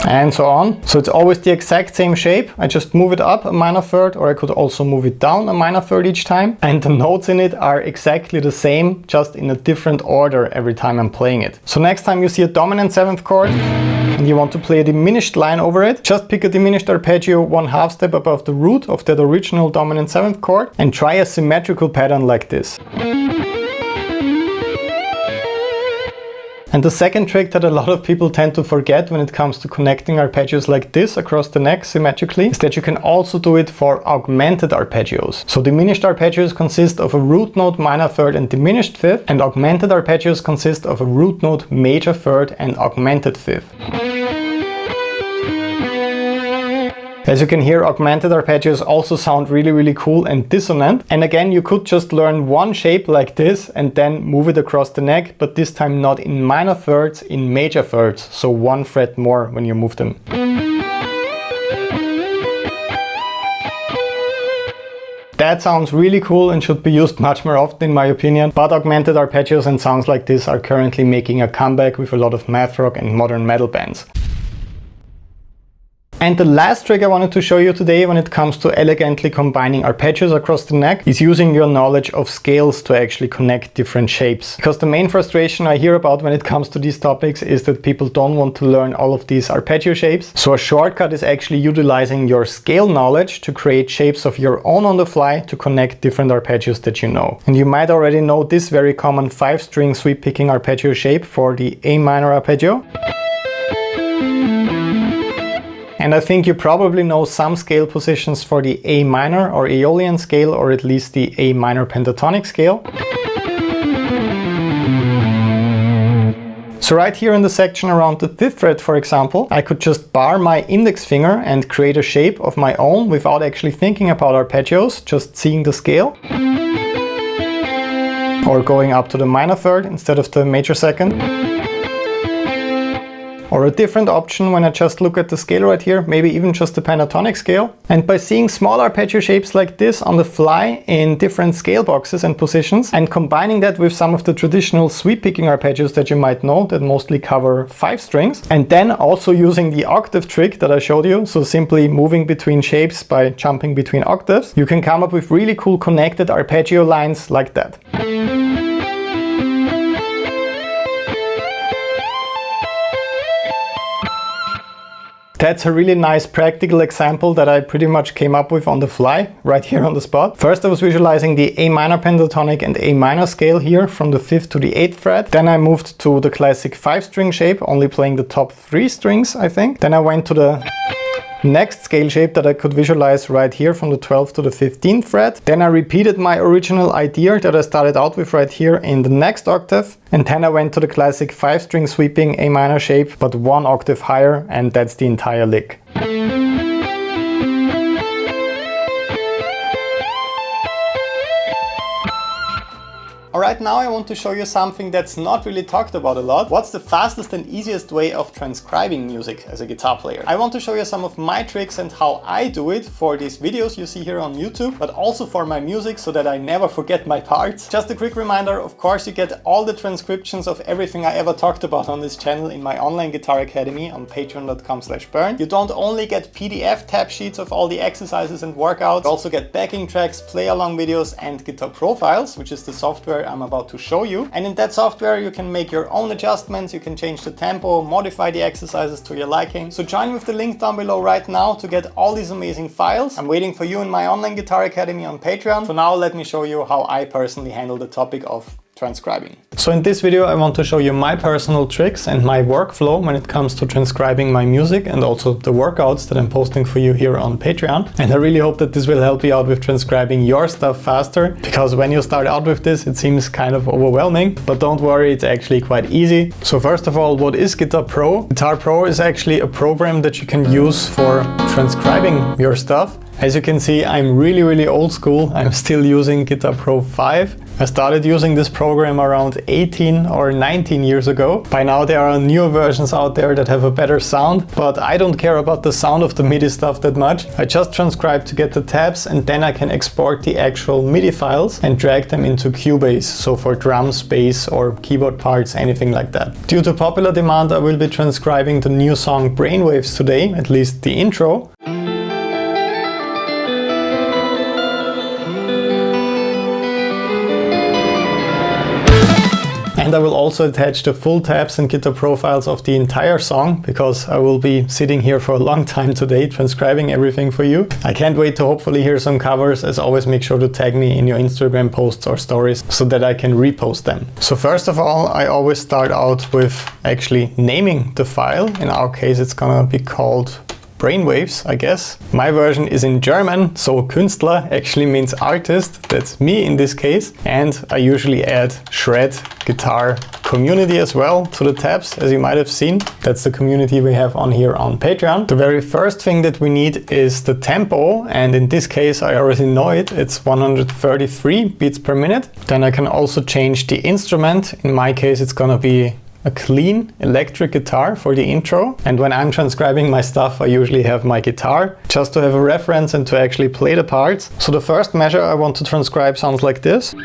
And so on. So it's always the exact same shape. I just move it up a minor third, or I could also move it down a minor third each time. And the notes in it are exactly the same, just in a different order every time I'm playing it. So next time you see a dominant 7th chord and you want to play a diminished line over it, just pick a diminished arpeggio 1/2 step above the root of that original dominant 7th chord and try a symmetrical pattern like this. And the second trick that a lot of people tend to forget when it comes to connecting arpeggios like this across the neck symmetrically is that you can also do it for augmented arpeggios. So diminished arpeggios consist of a root note minor third and diminished fifth, and augmented arpeggios consist of a root note major third and augmented fifth. As you can hear, augmented arpeggios also sound really cool and dissonant. And again, you could just learn one shape like this and then move it across the neck, but this time not in minor thirds, in major thirds. So 1 fret more when you move them. That sounds really cool and should be used much more often in my opinion, but augmented arpeggios and sounds like this are currently making a comeback with a lot of math rock and modern metal bands. And the last trick I wanted to show you today when it comes to elegantly combining arpeggios across the neck is using your knowledge of scales to actually connect different shapes. Because the main frustration I hear about when it comes to these topics is that people don't want to learn all of these arpeggio shapes. So a shortcut is actually utilizing your scale knowledge to create shapes of your own on the fly to connect different arpeggios that you know. And you might already know this very common 5-string sweep picking arpeggio shape for the A minor arpeggio. And I think you probably know some scale positions for the A minor or Aeolian scale, or at least the A minor pentatonic scale. So right here in the section around the 5th fret, for example, I could just bar my index finger and create a shape of my own without actually thinking about arpeggios, just seeing the scale. Or going up to the minor third instead of the major second. Or a different option when I just look at the scale right here, maybe even just the pentatonic scale. And by seeing small arpeggio shapes like this on the fly in different scale boxes and positions, and combining that with some of the traditional sweep picking arpeggios that you might know that mostly cover 5 strings, and then also using the octave trick that I showed you, so simply moving between shapes by jumping between octaves, you can come up with really cool connected arpeggio lines like that. That's a really nice practical example that I pretty much came up with on the fly, right here on the spot. First I was visualizing the A minor pentatonic and A minor scale here from the 5th to the 8th fret. Then I moved to the classic 5-string shape, only playing the top 3 strings, I think. Then I went to the next scale shape that I could visualize right here from the 12th to the 15th fret. Then I repeated my original idea that I started out with right here in the next octave. And then I went to the classic 5-string sweeping A minor shape, but 1 octave higher, and that's the entire lick. Alright, now I want to show you something that's not really talked about a lot. What's the fastest and easiest way of transcribing music as a guitar player? I want to show you some of my tricks and how I do it for these videos you see here on YouTube, but also for my music so that I never forget my parts. Just a quick reminder, of course, you get all the transcriptions of everything I ever talked about on this channel in my online guitar academy on patreon.com/Bernd. You don't only get PDF tab sheets of all the exercises and workouts, you also get backing tracks, play along videos and guitar profiles, which is the software I'm about to show you. And in that software you can make your own adjustments, you can change the tempo, modify the exercises to your liking. So join with the link down below right now to get all these amazing files. I'm waiting for you in my online guitar academy on Patreon. So now let me show you how I personally handle the topic of transcribing. So in this video I want to show you my personal tricks and my workflow when it comes to transcribing my music and also the workouts that I'm posting for you here on Patreon. And I really hope that this will help you out with transcribing your stuff faster, because when you start out with this it seems kind of overwhelming, but don't worry, it's actually quite easy. So first of all, what is Guitar Pro? Guitar Pro is actually a program that you can use for transcribing your stuff. As you can see, I'm really old school. I'm still using Guitar Pro 5. I started using this program around 18 or 19 years ago. By now there are newer versions out there that have a better sound, but I don't care about the sound of the MIDI stuff that much. I just transcribe to get the tabs and then I can export the actual MIDI files and drag them into Cubase, so for drums, bass or keyboard parts, anything like that. Due to popular demand, I will be transcribing the new song Brainwaves today, at least the intro. And I will also attach the full tabs and guitar profiles of the entire song, because I will be sitting here for a long time today transcribing everything for you. I can't wait to hopefully hear some covers. As always, make sure to tag me in your Instagram posts or stories so that I can repost them. So first of all, I always start out with actually naming the file. In our case, it's gonna be called Brainwaves, I guess. My version is in German, so Künstler actually means artist. That's me in this case. And I usually add shred guitar community as well to the tabs, as you might have seen. That's the community we have on here on Patreon. The very first thing that we need is the tempo, and in this case I already know it. It's 133 beats per minute. Then I can also change the instrument. In my case it's gonna be a clean electric guitar for the intro. And when I'm transcribing my stuff, I usually have my guitar just to have a reference and to actually play the parts. So the first measure I want to transcribe sounds like this.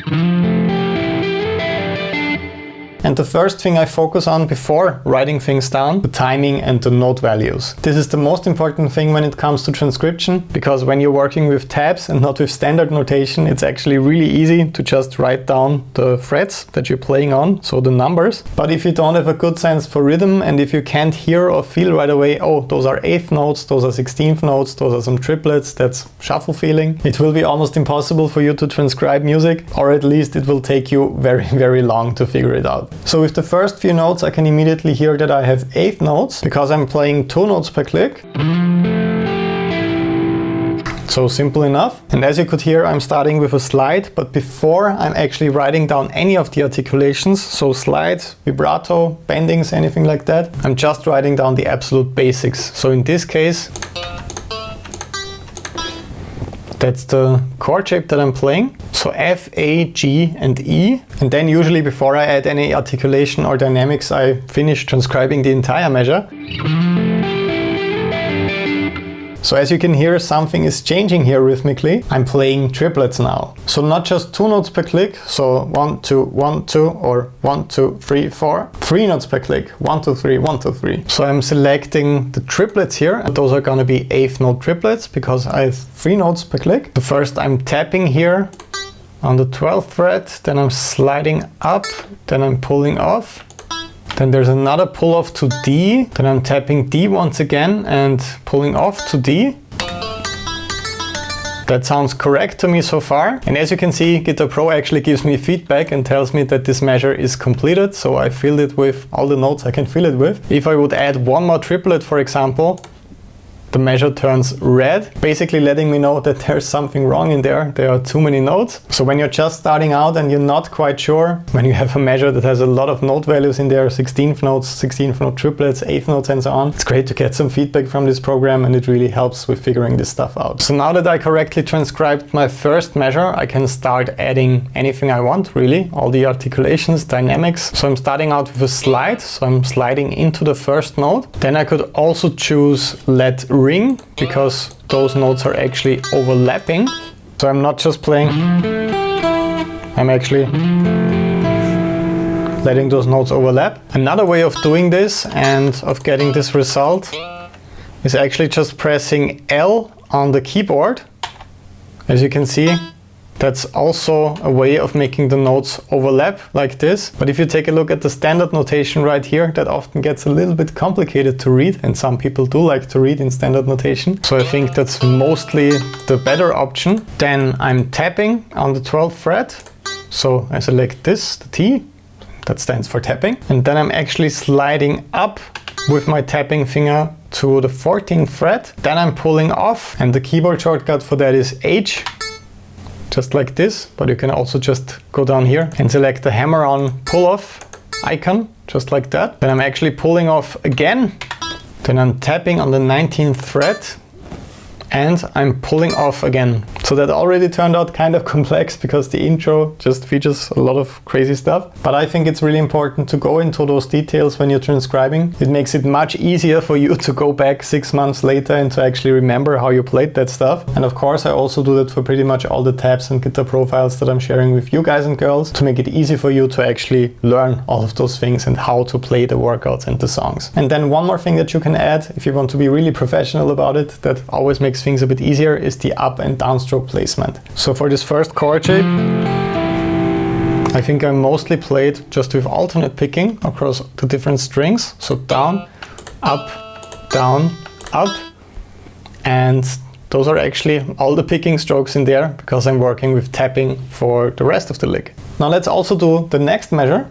And the first thing I focus on before writing things down, the timing and the note values. This is the most important thing when it comes to transcription, because when you're working with tabs and not with standard notation, it's actually really easy to just write down the frets that you're playing on, so the numbers. But if you don't have a good sense for rhythm, and if you can't hear or feel right away, oh, those are 8th notes, those are 16th notes, those are some triplets, that's shuffle feeling, it will be almost impossible for you to transcribe music, or at least it will take you very long to figure it out. So with the first few notes I can immediately hear that I have 8 notes, because I'm playing 2 notes per click. So simple enough. And as you could hear, I'm starting with a slide, but before I'm actually writing down any of the articulations, so slide, vibrato, bendings, anything like that, I'm just writing down the absolute basics. So in this case, that's the chord shape that I'm playing. So F, A, G and E. And then usually before I add any articulation or dynamics, I finish transcribing the entire measure. So as you can hear, something is changing here rhythmically. I'm playing triplets now. So not just 2 notes per click, so 1, 2, 1, 2, or 1, 2, 3, 4. 3 notes per click, 1, 2, 3, 1, 2, 3. So I'm selecting the triplets here. Those are gonna be 8th note triplets, because I have 3 notes per click. So first I'm tapping here on the 12th fret, then I'm sliding up, then I'm pulling off. Then there's another pull off to D, then I'm tapping D once again and pulling off to D. That sounds correct to me so far. And as you can see, Guitar Pro actually gives me feedback and tells me that this measure is completed. So I filled it with all the notes I can fill it with. If I would add one more triplet, for example, the measure turns red, basically letting me know that there's something wrong in there. There are too many notes. So when you're just starting out and you're not quite sure, when you have a measure that has a lot of note values in there, 16th notes, 16th note triplets, 8th notes and so on, it's great to get some feedback from this program, and it really helps with figuring this stuff out. So now that I correctly transcribed my first measure, I can start adding anything I want, really, all the articulations, dynamics. So I'm starting out with a slide, so I'm sliding into the first note. Then I could also choose let ring, because those notes are actually overlapping. So I'm not just playing, I'm actually letting those notes overlap. Another way of doing this and of getting this result is actually just pressing L on the keyboard. As you can see, that's also a way of making the notes overlap like this. But if you take a look at the standard notation right here, that often gets a little bit complicated to read, and some people do like to read in standard notation. So I think that's mostly the better option. Then I'm tapping on the 12th fret. So I select this, the T, that stands for tapping. And then I'm actually sliding up with my tapping finger to the 14th fret. Then I'm pulling off, and the keyboard shortcut for that is H. Just like this, but you can also just go down here and select the hammer-on pull-off icon, just like that. Then I'm actually pulling off again. Then I'm tapping on the 19th fret, and I'm pulling off again. So that already turned out kind of complex because the intro just features a lot of crazy stuff. But I think it's really important to go into those details when you're transcribing. It makes it much easier for you to go back 6 months later and to actually remember how you played that stuff. And of course, I also do that for pretty much all the tabs and guitar profiles that I'm sharing with you guys and girls, to make it easy for you to actually learn all of those things and how to play the workouts and the songs. And then one more thing that you can add, if you want to be really professional about it, that always makes things a bit easier, is the up and downstroke placement. So for this first chord shape, I think I mostly played just with alternate picking across the different strings. So down, up, and those are actually all the picking strokes in there because I'm working with tapping for the rest of the lick. Now let's also do the next measure.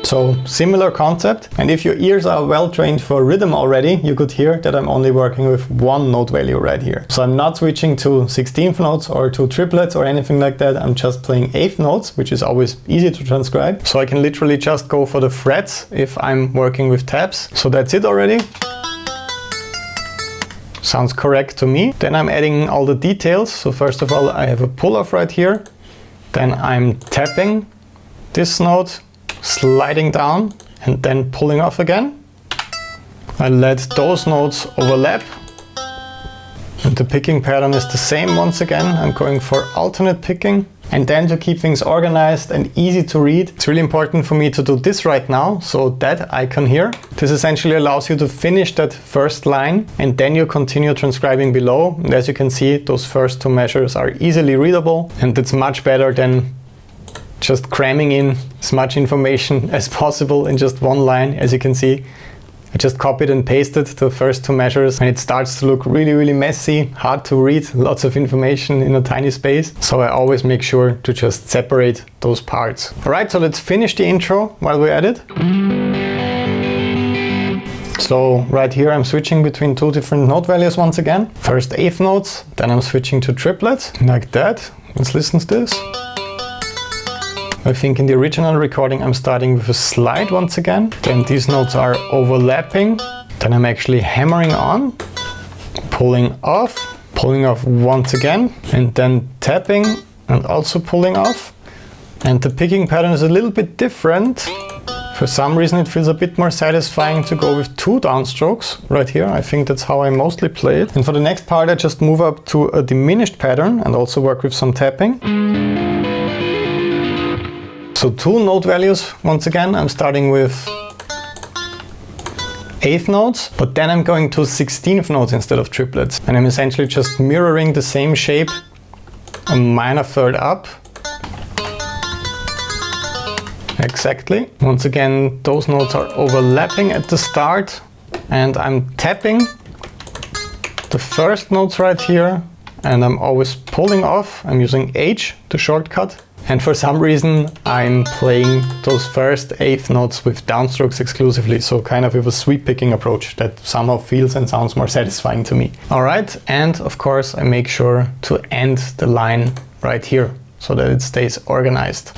So similar concept, and if your ears are well trained for rhythm already, you could hear that I'm only working with one note value right here. So I'm not switching to 16th notes or to triplets or anything like that. I'm just playing 8th notes, which is always easy to transcribe. So I can literally just go for the frets if I'm working with tabs. So that's it already. Sounds correct to me. Then I'm adding all the details. So first of all, I have a pull-off right here. Then I'm tapping this note, sliding down, and then pulling off again. I let those notes overlap, and the picking pattern is the same once again. I'm going for alternate picking. And then to keep things organized and easy to read, it's really important for me to do this right now. So that icon here, this essentially allows you to finish that first line, and then you continue transcribing below. And as you can see, those first two measures are easily readable, and it's much better than just cramming in as much information as possible in just one line. As you can see, I just copied and pasted the first two measures, and it starts to look really, really messy, hard to read, lots of information in a tiny space. So I always make sure to just separate those parts. All right, so let's finish the intro while we're at it. So right here I'm switching between two different note values once again. First 8th notes, then I'm switching to triplets, like that. Let's listen to this. I think in the original recording I'm starting with a slide once again. Then these notes are overlapping. Then I'm actually hammering on, pulling off once again, and then tapping and also pulling off. And the picking pattern is a little bit different. For some reason it feels a bit more satisfying to go with 2 downstrokes right here. I think that's how I mostly play it. And for the next part I just move up to a diminished pattern and also work with some tapping. So 2 note values once again. I'm starting with 8th notes, but then I'm going to 16th notes instead of triplets. And I'm essentially just mirroring the same shape, a minor third up. Exactly. Once again, those notes are overlapping at the start, and I'm tapping the first notes right here, and I'm always pulling off. I'm using H, the shortcut. And for some reason, I'm playing those first eighth notes with downstrokes exclusively, so kind of with a sweep picking approach that somehow feels and sounds more satisfying to me. All right, and of course I make sure to end the line right here so that it stays organized.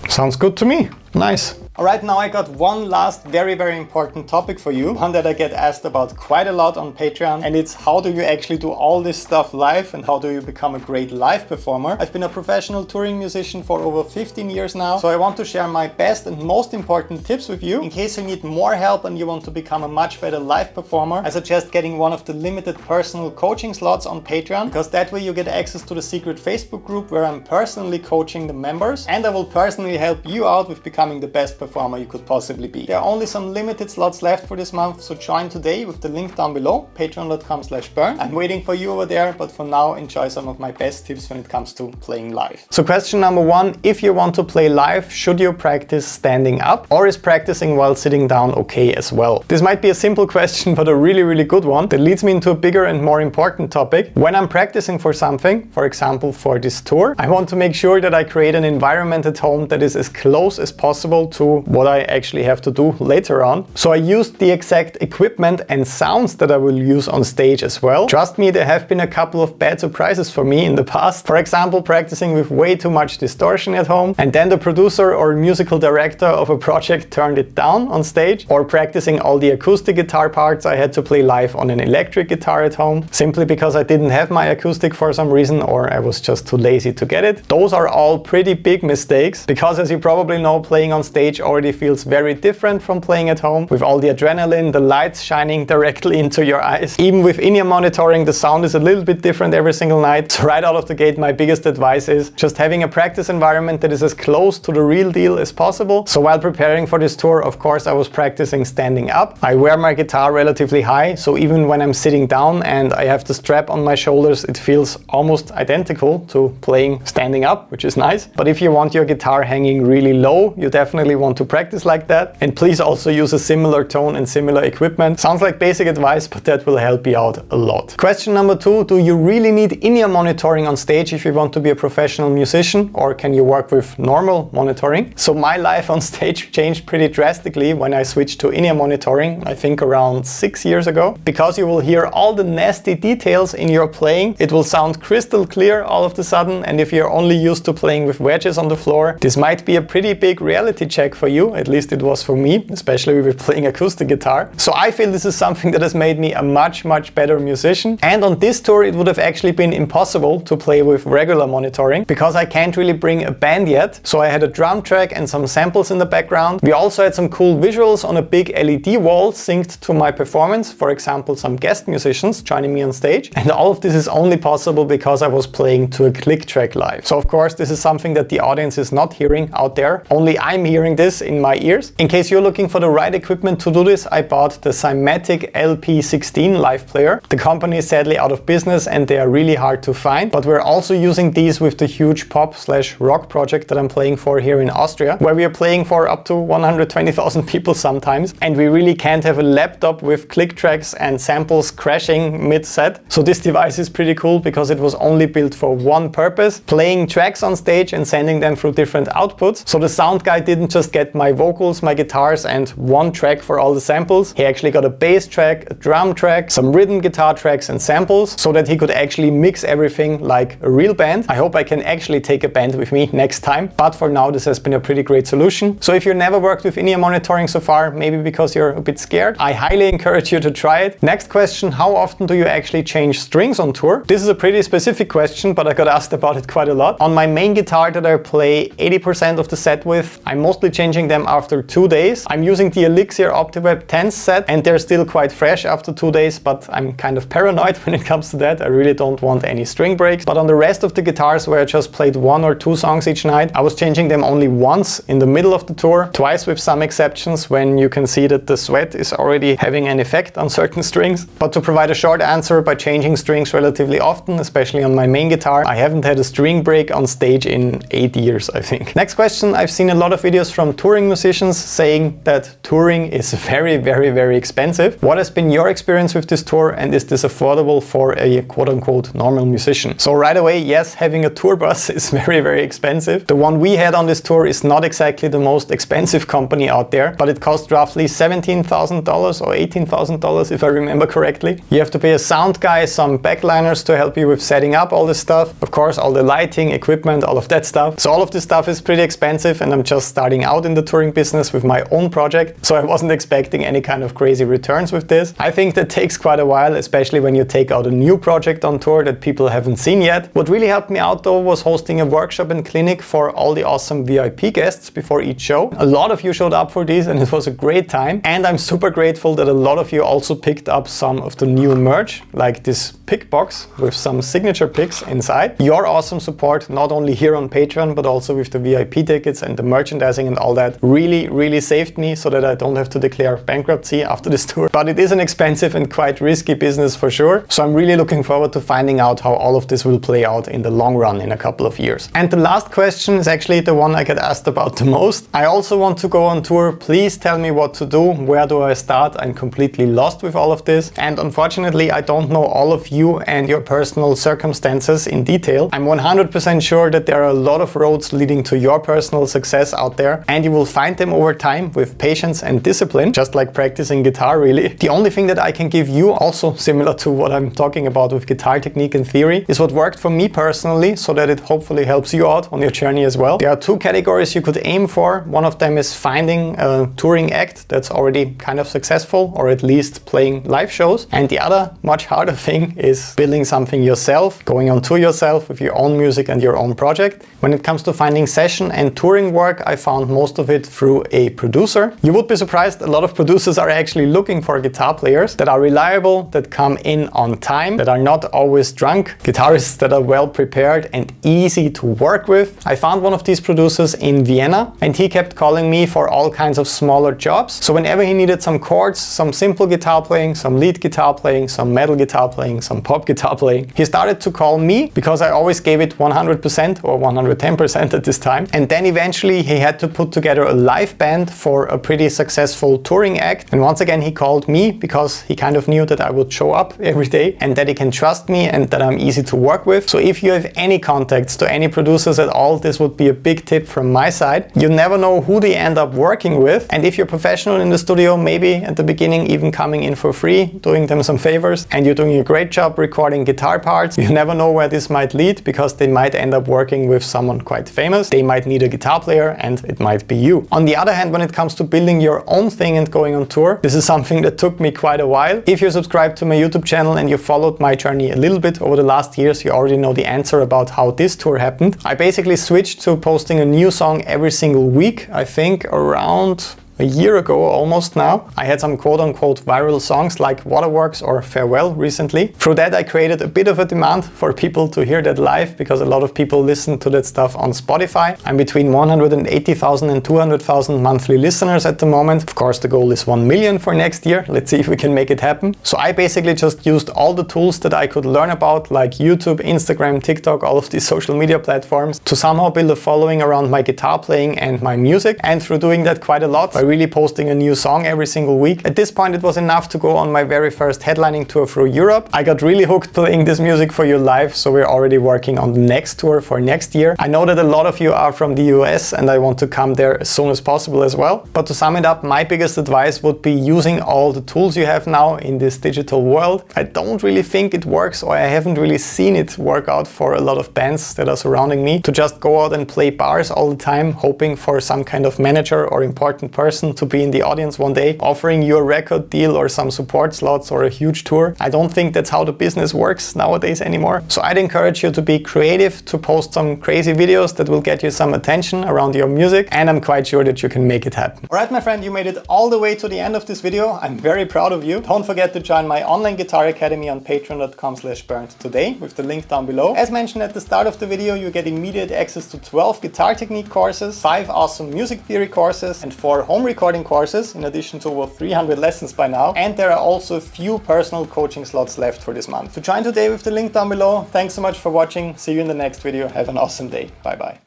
Sounds good to me. Nice. Alright, now I got one last very important topic for you, one that I get asked about quite a lot on Patreon, and it's how do you actually do all this stuff live and how do you become a great live performer. I've been a professional touring musician for over 15 years now, so I want to share my best and most important tips with you. In case you need more help and you want to become a much better live performer, I suggest getting one of the limited personal coaching slots on Patreon, because that way you get access to the secret Facebook group where I'm personally coaching the members, and I will personally help you out with becoming the best performer you could possibly be. There are only some limited slots left for this month, so join today with the link down below, patreon.com/burn. I'm waiting for you over there, but for now enjoy some of my best tips when it comes to playing live. So question number one, if you want to play live, should you practice standing up, or is practicing while sitting down okay as well? This might be a simple question, but a really good one that leads me into a bigger and more important topic. When I'm practicing for something, for example for this tour, I want to make sure that I create an environment at home that is as close as possible to what I actually have to do later on. So I used the exact equipment and sounds that I will use on stage as well. Trust me, there have been a couple of bad surprises for me in the past. For example, practicing with way too much distortion at home, and then the producer or musical director of a project turned it down on stage, or practicing all the acoustic guitar parts I had to play live on an electric guitar at home, simply because I didn't have my acoustic for some reason, or I was just too lazy to get it. Those are all pretty big mistakes, because as you probably know, playing on stage already feels very different from playing at home, with all the adrenaline, the lights shining directly into your eyes. Even with in-ear monitoring, the sound is a little bit different every single night. So right out of the gate, my biggest advice is just having a practice environment that is as close to the real deal as possible. So while preparing for this tour, of course, I was practicing standing up. I wear my guitar relatively high, so even when I'm sitting down and I have the strap on my shoulders, it feels almost identical to playing standing up, which is nice. But if you want your guitar hanging really low, you definitely want to practice like that. And please also use a similar tone and similar equipment. Sounds like basic advice, but that will help you out a lot. Question number two, do you really need in-ear monitoring on stage if you want to be a professional musician, or can you work with normal monitoring? So my life on stage changed pretty drastically when I switched to in-ear monitoring, I think around 6 years ago, because you will hear all the nasty details in your playing. It will sound crystal clear all of a sudden, and if you're only used to playing with wedges on the floor, this might be a pretty big reality check for you. At least it was for me, especially with playing acoustic guitar. So I feel this is something that has made me a much better musician. And on this tour it would have actually been impossible to play with regular monitoring, because I can't really bring a band yet. So I had a drum track and some samples in the background. We also had some cool visuals on a big LED wall synced to my performance, for example some guest musicians joining me on stage. And all of this is only possible because I was playing to a click track live. So of course this is something that the audience is not hearing out there, only I'm hearing this in my ears. In case you're looking for the right equipment to do this, I bought the Cymatic LP16 live player. The company is sadly out of business and they are really hard to find, but we're also using these with the huge pop/rock project that I'm playing for here in Austria, where we are playing for up to 120,000 people sometimes, and we really can't have a laptop with click tracks and samples crashing mid-set. So this device is pretty cool because it was only built for one purpose, playing tracks on stage and sending them through different outputs. So the sound guy didn't just get my vocals, my guitars and one track for all the samples. He actually got a bass track, a drum track, some rhythm guitar tracks and samples, so that he could actually mix everything like a real band. I hope I can actually take a band with me next time, but for now this has been a pretty great solution. So if you've never worked with in-ear monitoring so far, maybe because you're a bit scared, I highly encourage you to try it. Next question, how often do you actually change strings on tour? This is a pretty specific question, but I got asked about it quite a lot. On my main guitar that I play 80% of the set with, I'm mostly changing them after 2 days. I'm using the Elixir OptiWeb 10 set and they're still quite fresh after 2 days, but I'm kind of paranoid when it comes to that. I really don't want any string breaks. But on the rest of the guitars where I just played 1 or 2 songs each night, I was changing them only once in the middle of the tour, twice with some exceptions when you can see that the sweat is already having an effect on certain strings. But to provide a short answer, by changing strings relatively often, especially on my main guitar, I haven't had a string break on stage in 8 years, I think. Next question, I've seen a lot of videos from touring musicians saying that touring is very expensive. What has been your experience with this tour, and is this affordable for a quote-unquote normal musician? So right away, yes, having a tour bus is very expensive. The one we had on this tour is not exactly the most expensive company out there, but it cost roughly $17,000 or $18,000 if I remember correctly. You have to pay a sound guy, some backliners to help you with setting up all this stuff. Of course, all the lighting, equipment, all of that stuff. So all of this stuff is pretty expensive, and I'm just starting out in the touring business with my own project, so I wasn't expecting any kind of crazy returns with this. I think that takes quite a while, especially when you take out a new project on tour that people haven't seen yet. What really helped me out though was hosting a workshop and clinic for all the awesome VIP guests before each show. A lot of you showed up for these and it was a great time, and I'm super grateful that a lot of you also picked up some of the new merch, like this pick box with some signature picks inside. Your awesome support, not only here on Patreon but also with the VIP tickets and the merchandising and all that, really saved me so that I don't have to declare bankruptcy after this tour. But it is an expensive and quite risky business for sure, so I'm really looking forward to finding out how all of this will play out in the long run in a couple of years. And the last question is actually the one I get asked about the most. I also want to go on tour. Please tell me what to do. Where do I start? I'm completely lost with all of this, and unfortunately I don't know all of you and your personal circumstances in detail. I'm 100% sure that there are a lot of roads leading to your personal success out there, and you will find them over time with patience and discipline, just like practicing guitar really. The only thing that I can give you, also similar to what I'm talking about with guitar technique and theory, is what worked for me personally, so that it hopefully helps you out on your journey as well. There are two categories you could aim for. One of them is finding a touring act that's already kind of successful, or at least playing live shows. And the other, much harder thing is building something yourself, going on tour yourself with your own music and your own project. When it comes to finding session and touring work, I found most of it through a producer. You would be surprised, a lot of producers are actually looking for guitar players that are reliable, that come in on time, that are not always drunk, guitarists that are well prepared and easy to work with. I found one of these producers in Vienna, and he kept calling me for all kinds of smaller jobs. So whenever he needed some chords, some simple guitar playing, some lead guitar playing, some metal guitar playing, some pop guitar playing, he started to call me, because I always gave it 100% or 110% at this time. And then eventually he had to put together a live band for a pretty successful touring act. And once again he called me because he kind of knew that I would show up every day and that he can trust me and that I'm easy to work with. So if you have any contacts to any producers at all, this would be a big tip from my side. You never know who they end up working with, and if you're professional in the studio, maybe at the beginning even coming in for free, doing them some favors, and you're doing a great job recording guitar parts, you never know where this might lead, because they might end up working with someone quite famous. They might need a guitar player and it might be you. On the other hand, when it comes to building your own thing and going on tour, this is something that took me quite a while. If you're subscribed to my YouTube channel and you followed my journey a little bit over the last years, you already know the answer about how this tour happened. I basically switched to posting a new song every single week, I think around a year ago almost now. I had some quote-unquote viral songs like Waterworks or Farewell recently. Through that I created a bit of a demand for people to hear that live, because a lot of people listen to that stuff on Spotify. I'm between 180,000 and 200,000 monthly listeners at the moment. Of course the goal is 1 million for next year. Let's see if we can make it happen. So I basically just used all the tools that I could learn about, like YouTube, Instagram, TikTok, all of these social media platforms, to somehow build a following around my guitar playing and my music. And through doing that quite a lot, I really posting a new song every single week. At this point it was enough to go on my very first headlining tour through Europe. I got really hooked playing this music for you live, so we're already working on the next tour for next year. I know that a lot of you are from the US and I want to come there as soon as possible as well. But to sum it up, my biggest advice would be using all the tools you have now in this digital world. I don't really think it works, or I haven't really seen it work out for a lot of bands that are surrounding me, to just go out and play bars all the time, hoping for some kind of manager or important person to be in the audience one day, offering you a record deal or some support slots or a huge tour. I don't think that's how the business works nowadays anymore. So I'd encourage you to be creative, to post some crazy videos that will get you some attention around your music, and I'm quite sure that you can make it happen. Alright my friend, you made it all the way to the end of this video. I'm very proud of you. Don't forget to join my online guitar academy on patreon.com/Bernd today with the link down below. As mentioned at the start of the video, you get immediate access to 12 guitar technique courses, 5 awesome music theory courses, and 4 home recording courses, in addition to over 300 lessons by now. And there are also a few personal coaching slots left for this month. So join today with the link down below. Thanks so much for watching. See you in the next video. Have an awesome day. Bye bye.